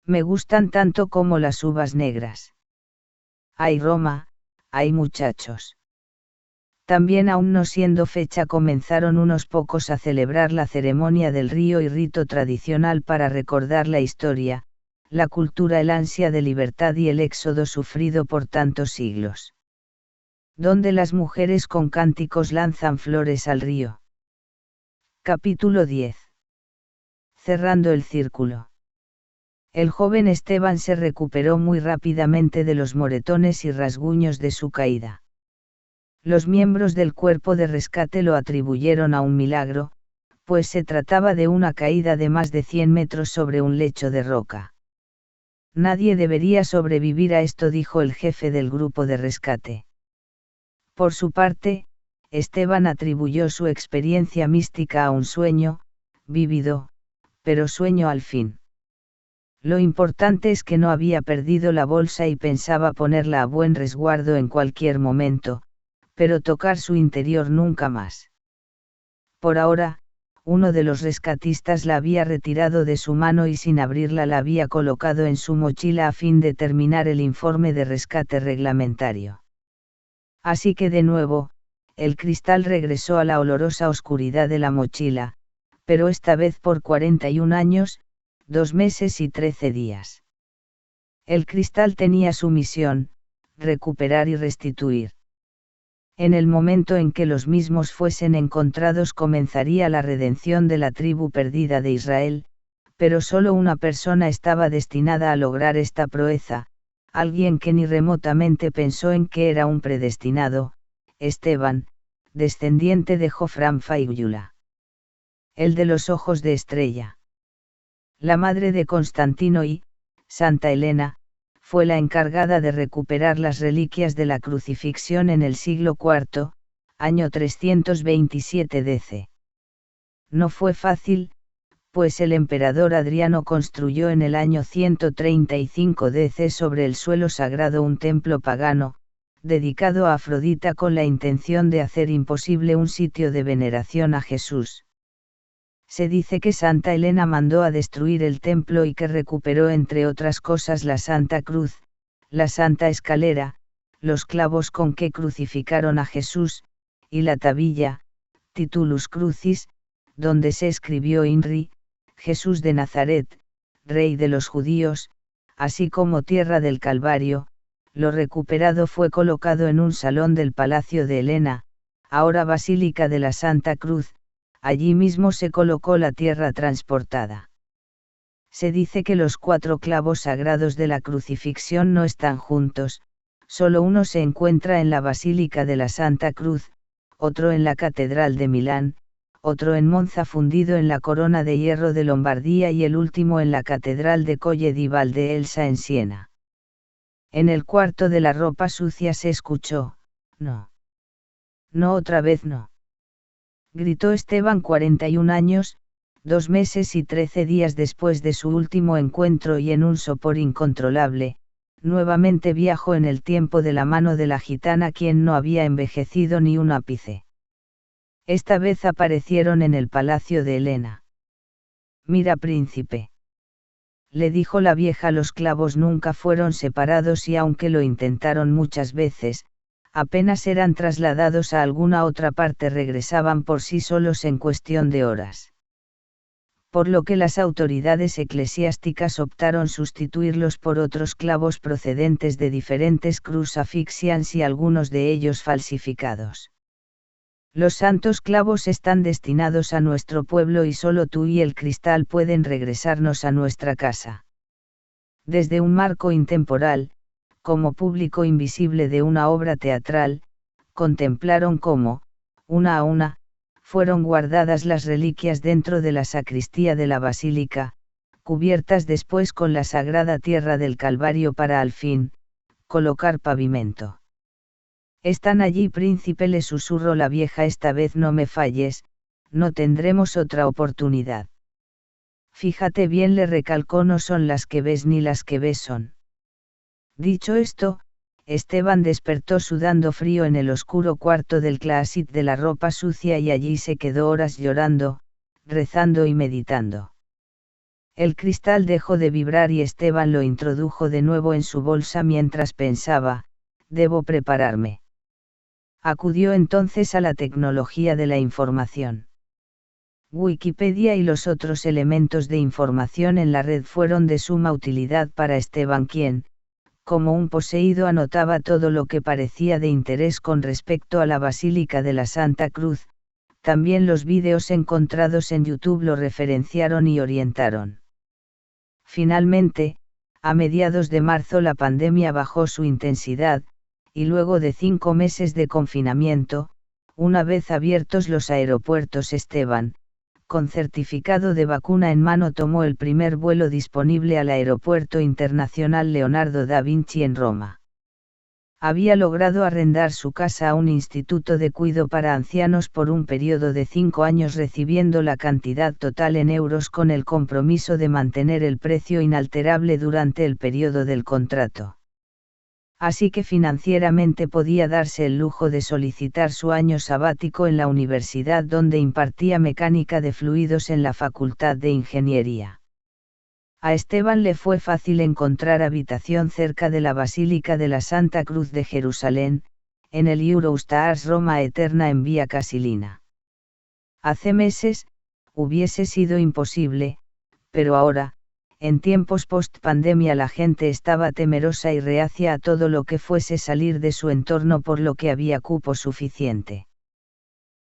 A: Me gustan tanto como las uvas negras. Ay Roma, ay muchachos. También, aún no siendo fecha, comenzaron unos pocos a celebrar la ceremonia del río y rito tradicional para recordar la historia, la cultura, el ansia de libertad y el éxodo sufrido por tantos siglos. Donde las mujeres con cánticos lanzan flores al río. Capítulo 10. Cerrando el círculo. El joven Esteban se recuperó muy rápidamente de los moretones y rasguños de su caída. Los miembros del cuerpo de rescate lo atribuyeron a un milagro, pues se trataba de una caída de más de 100 metros sobre un lecho de roca. Nadie debería sobrevivir a esto, dijo el jefe del grupo de rescate. Por su parte, Esteban atribuyó su experiencia mística a un sueño, vívido, pero sueño al fin. Lo importante es que no había perdido la bolsa y pensaba ponerla a buen resguardo en cualquier momento, pero tocar su interior nunca más. Por ahora, uno de los rescatistas la había retirado de su mano y sin abrirla la había colocado en su mochila a fin de terminar el informe de rescate reglamentario. Así que de nuevo, el cristal regresó a la olorosa oscuridad de la mochila, pero esta vez por 41 años, 2 meses y 13 días. El cristal tenía su misión, recuperar y restituir. En el momento en que los mismos fuesen encontrados comenzaría la redención de la tribu perdida de Israel, pero solo una persona estaba destinada a lograr esta proeza, alguien que ni remotamente pensó en que era un predestinado, Esteban, descendiente de Jofram Faigyula. El de los ojos de estrella. La madre de Constantino y, Santa Elena, fue la encargada de recuperar las reliquias de la crucifixión en el siglo IV, año 327 DC. No fue fácil, pues el emperador Adriano construyó en el año 135 DC sobre el suelo sagrado un templo pagano, dedicado a Afrodita con la intención de hacer imposible un sitio de veneración a Jesús. Se dice que Santa Elena mandó a destruir el templo y que recuperó entre otras cosas la Santa Cruz, la Santa Escalera, los clavos con que crucificaron a Jesús, y la tabilla, Titulus Crucis, donde se escribió INRI, Jesús de Nazaret, Rey de los Judíos, así como Tierra del Calvario. Lo recuperado fue colocado en un salón del Palacio de Helena, ahora Basílica de la Santa Cruz. Allí mismo se colocó la tierra transportada. Se dice que los 4 clavos sagrados de la crucifixión no están juntos, solo uno se encuentra en la Basílica de la Santa Cruz, otro en la Catedral de Milán, otro en Monza fundido en la corona de hierro de Lombardía y el último en la Catedral de Colle di Valdelsa en Siena. En el cuarto de la ropa sucia se escuchó: no. No, otra vez no. Gritó Esteban 41 años, 2 meses y 13 días después de su último encuentro y en un sopor incontrolable, nuevamente viajó en el tiempo de la mano de la gitana quien no había envejecido ni un ápice. Esta vez aparecieron en el palacio de Helena. Mira, príncipe. Le dijo la vieja, los clavos nunca fueron separados y aunque lo intentaron muchas veces, apenas eran trasladados a alguna otra parte regresaban por sí solos en cuestión de horas. Por lo que las autoridades eclesiásticas optaron sustituirlos por otros clavos procedentes de diferentes crucifixions y algunos de ellos falsificados. Los santos clavos están destinados a nuestro pueblo y solo tú y el cristal pueden regresarnos a nuestra casa. Desde un marco intemporal, como público invisible de una obra teatral, contemplaron cómo, una a una, fueron guardadas las reliquias dentro de la sacristía de la basílica, cubiertas después con la sagrada tierra del Calvario para al fin, colocar pavimento. Están allí, príncipe, le susurró la vieja, esta vez no me falles, no tendremos otra oportunidad. Fíjate bien, le recalcó, no son las que ves ni las que ves son. Dicho esto, Esteban despertó sudando frío en el oscuro cuarto del closet de la ropa sucia y allí se quedó horas llorando, rezando y meditando. El cristal dejó de vibrar y Esteban lo introdujo de nuevo en su bolsa mientras pensaba: debo prepararme. Acudió entonces a la tecnología de la información. Wikipedia y los otros elementos de información en la red fueron de suma utilidad para Esteban, quien, como un poseído, anotaba todo lo que parecía de interés con respecto a la Basílica de la Santa Cruz. También los vídeos encontrados en YouTube lo referenciaron y orientaron. Finalmente, a mediados de marzo la pandemia bajó su intensidad, y luego de 5 meses de confinamiento, una vez abiertos los aeropuertos, Esteban, con certificado de vacuna en mano, tomó el primer vuelo disponible al Aeropuerto Internacional Leonardo da Vinci en Roma. Había logrado arrendar su casa a un instituto de cuidado para ancianos por un periodo de 5 años, recibiendo la cantidad total en euros con el compromiso de mantener el precio inalterable durante el periodo del contrato. Así que financieramente podía darse el lujo de solicitar su año sabático en la universidad donde impartía mecánica de fluidos en la Facultad de Ingeniería. A Esteban le fue fácil encontrar habitación cerca de la Basílica de la Santa Cruz de Jerusalén, en el Eurostars Roma Eterna en Vía Casilina. Hace meses, hubiese sido imposible, pero ahora, en tiempos post-pandemia, la gente estaba temerosa y reacia a todo lo que fuese salir de su entorno, por lo que había cupo suficiente.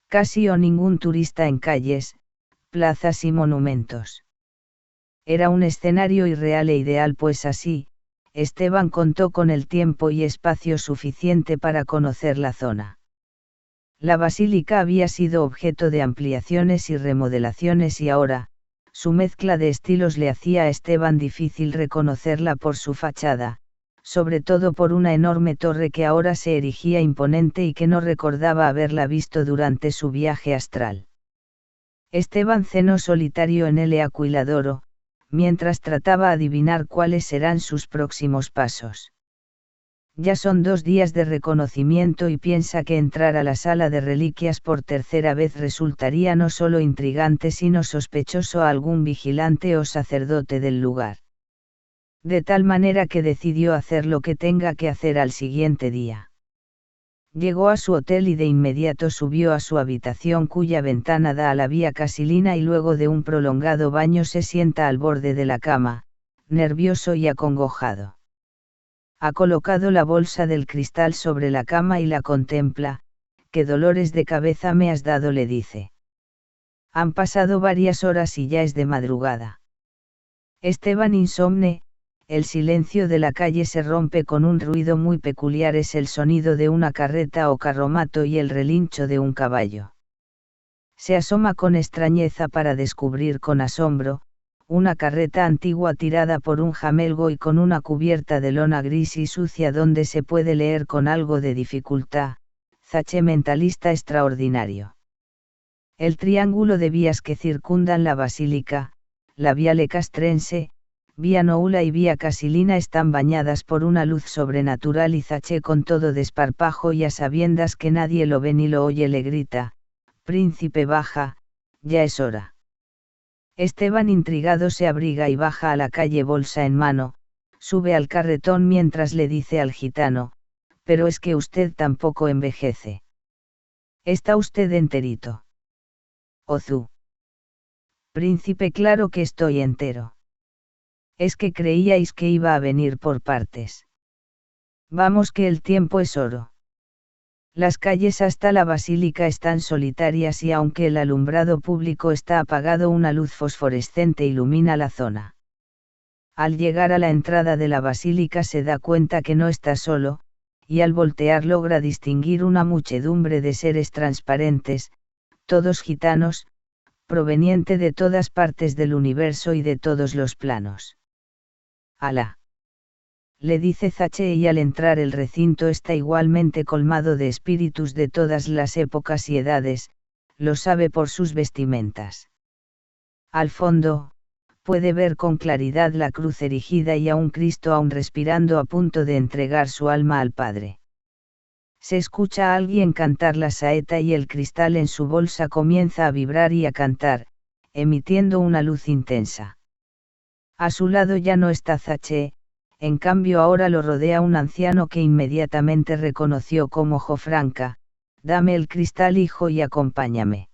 A: Casi o ningún turista en calles, plazas y monumentos. Era un escenario irreal e ideal, pues así, Esteban contó con el tiempo y espacio suficiente para conocer la zona. La basílica había sido objeto de ampliaciones y remodelaciones y ahora, su mezcla de estilos le hacía a Esteban difícil reconocerla por su fachada, sobre todo por una enorme torre que ahora se erigía imponente y que no recordaba haberla visto durante su viaje astral. Esteban cenó solitario en el Aquiladoro, mientras trataba adivinar cuáles serán sus próximos pasos. Ya son 2 días de reconocimiento y piensa que entrar a la sala de reliquias por tercera vez resultaría no solo intrigante sino sospechoso a algún vigilante o sacerdote del lugar. De tal manera que decidió hacer lo que tenga que hacer al siguiente día. Llegó a su hotel y de inmediato subió a su habitación cuya ventana da a la vía Casilina y luego de un prolongado baño se sienta al borde de la cama, nervioso y acongojado. Ha colocado la bolsa del cristal sobre la cama y la contempla. «¿Qué dolores de cabeza me has dado?», le dice. Han pasado varias horas y ya es de madrugada. Esteban insomne. El silencio de la calle se rompe con un ruido muy peculiar, es el sonido de una carreta o carromato y el relincho de un caballo. Se asoma con extrañeza para descubrir con asombro, una carreta antigua tirada por un jamelgo y con una cubierta de lona gris y sucia donde se puede leer con algo de dificultad: Zache, mentalista extraordinario. El triángulo de vías que circundan la basílica, la Viale Castrense, Vía Noula y Vía Casilina, están bañadas por una luz sobrenatural y Zache, con todo desparpajo y a sabiendas que nadie lo ve ni lo oye, le grita: «Príncipe, baja, ya es hora». Esteban, intrigado, se abriga y baja a la calle, bolsa en mano, sube al carretón mientras le dice al gitano: «Pero es que usted tampoco envejece. Está usted enterito». «Ozú». «Príncipe, claro que estoy entero. Es que creíais que iba a venir por partes. Vamos, que el tiempo es oro». Las calles hasta la basílica están solitarias y aunque el alumbrado público está apagado, una luz fosforescente ilumina la zona. Al llegar a la entrada de la basílica se da cuenta que no está solo, y al voltear logra distinguir una muchedumbre de seres transparentes, todos gitanos, proveniente de todas partes del universo y de todos los planos. «Alá», le dice Zache, y al entrar el recinto está igualmente colmado de espíritus de todas las épocas y edades, lo sabe por sus vestimentas. Al fondo, puede ver con claridad la cruz erigida y a un Cristo aún respirando, a punto de entregar su alma al Padre. Se escucha a alguien cantar la saeta y el cristal en su bolsa comienza a vibrar y a cantar, emitiendo una luz intensa. A su lado ya no está Zache. En cambio ahora lo rodea un anciano que inmediatamente reconoció como Jofranca. «Dame el cristal, hijo, y acompáñame»,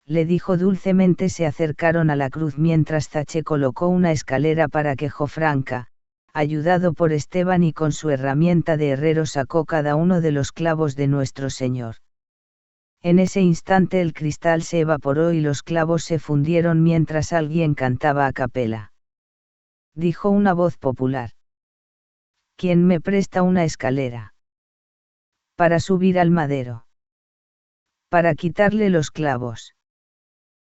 A: le dijo dulcemente. Se acercaron a la cruz mientras Zache colocó una escalera para que Jofranca, ayudado por Esteban y con su herramienta de herrero, sacó cada uno de los clavos de nuestro Señor. En ese instante el cristal se evaporó y los clavos se fundieron mientras alguien cantaba a capela. Dijo una voz popular: «¿Quién me presta una escalera? Para subir al madero. Para quitarle los clavos.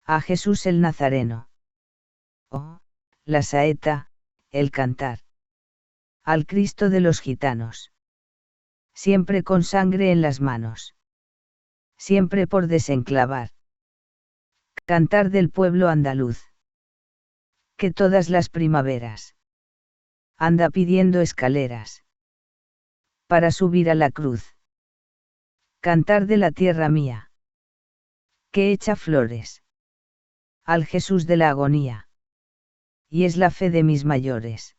A: A Jesús el Nazareno». Oh, la saeta, el cantar. Al Cristo de los gitanos. Siempre con sangre en las manos. Siempre por desenclavar. Cantar del pueblo andaluz. Que todas las primaveras anda pidiendo escaleras para subir a la cruz. Cantar de la tierra mía, que echa flores al Jesús de la agonía, y es la fe de mis mayores.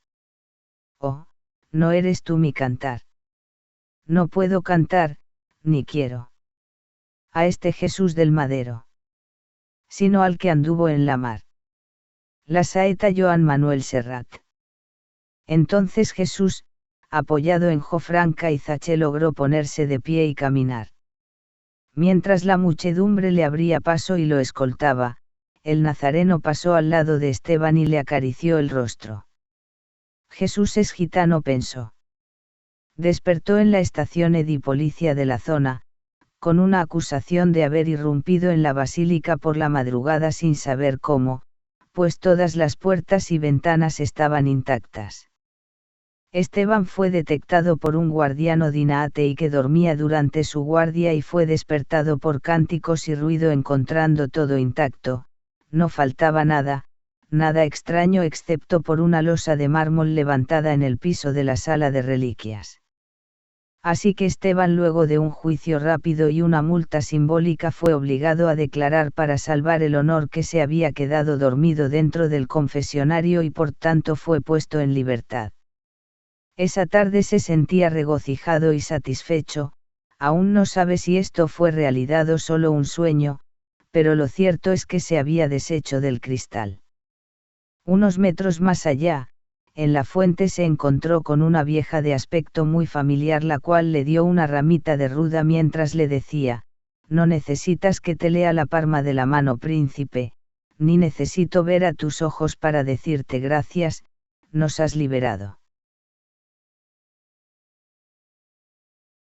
A: Oh, no eres tú mi cantar. No puedo cantar, ni quiero, a este Jesús del madero, sino al que anduvo en la mar. La saeta Joan Manuel Serrat. Entonces Jesús, apoyado en Jofranca y Zache, logró ponerse de pie y caminar. Mientras la muchedumbre le abría paso y lo escoltaba, el nazareno pasó al lado de Esteban y le acarició el rostro. Jesús es gitano, pensó. Despertó en la estación edipolicia de la zona, con una acusación de haber irrumpido en la basílica por la madrugada sin saber cómo, pues todas las puertas y ventanas estaban intactas. Esteban fue detectado por un guardiano Dinaatei que dormía durante su guardia y fue despertado por cánticos y ruido encontrando todo intacto, no faltaba nada, nada extraño excepto por una losa de mármol levantada en el piso de la sala de reliquias. Así que Esteban, luego de un juicio rápido y una multa simbólica, fue obligado a declarar para salvar el honor que se había quedado dormido dentro del confesionario y por tanto fue puesto en libertad. Esa tarde se sentía regocijado y satisfecho, aún no sabe si esto fue realidad o solo un sueño, pero lo cierto es que se había deshecho del cristal. Unos metros más allá, en la fuente se encontró con una vieja de aspecto muy familiar, la cual le dio una ramita de ruda mientras le decía: no necesitas que te lea la palma de la mano, príncipe, ni necesito ver a tus ojos para decirte gracias, nos has liberado.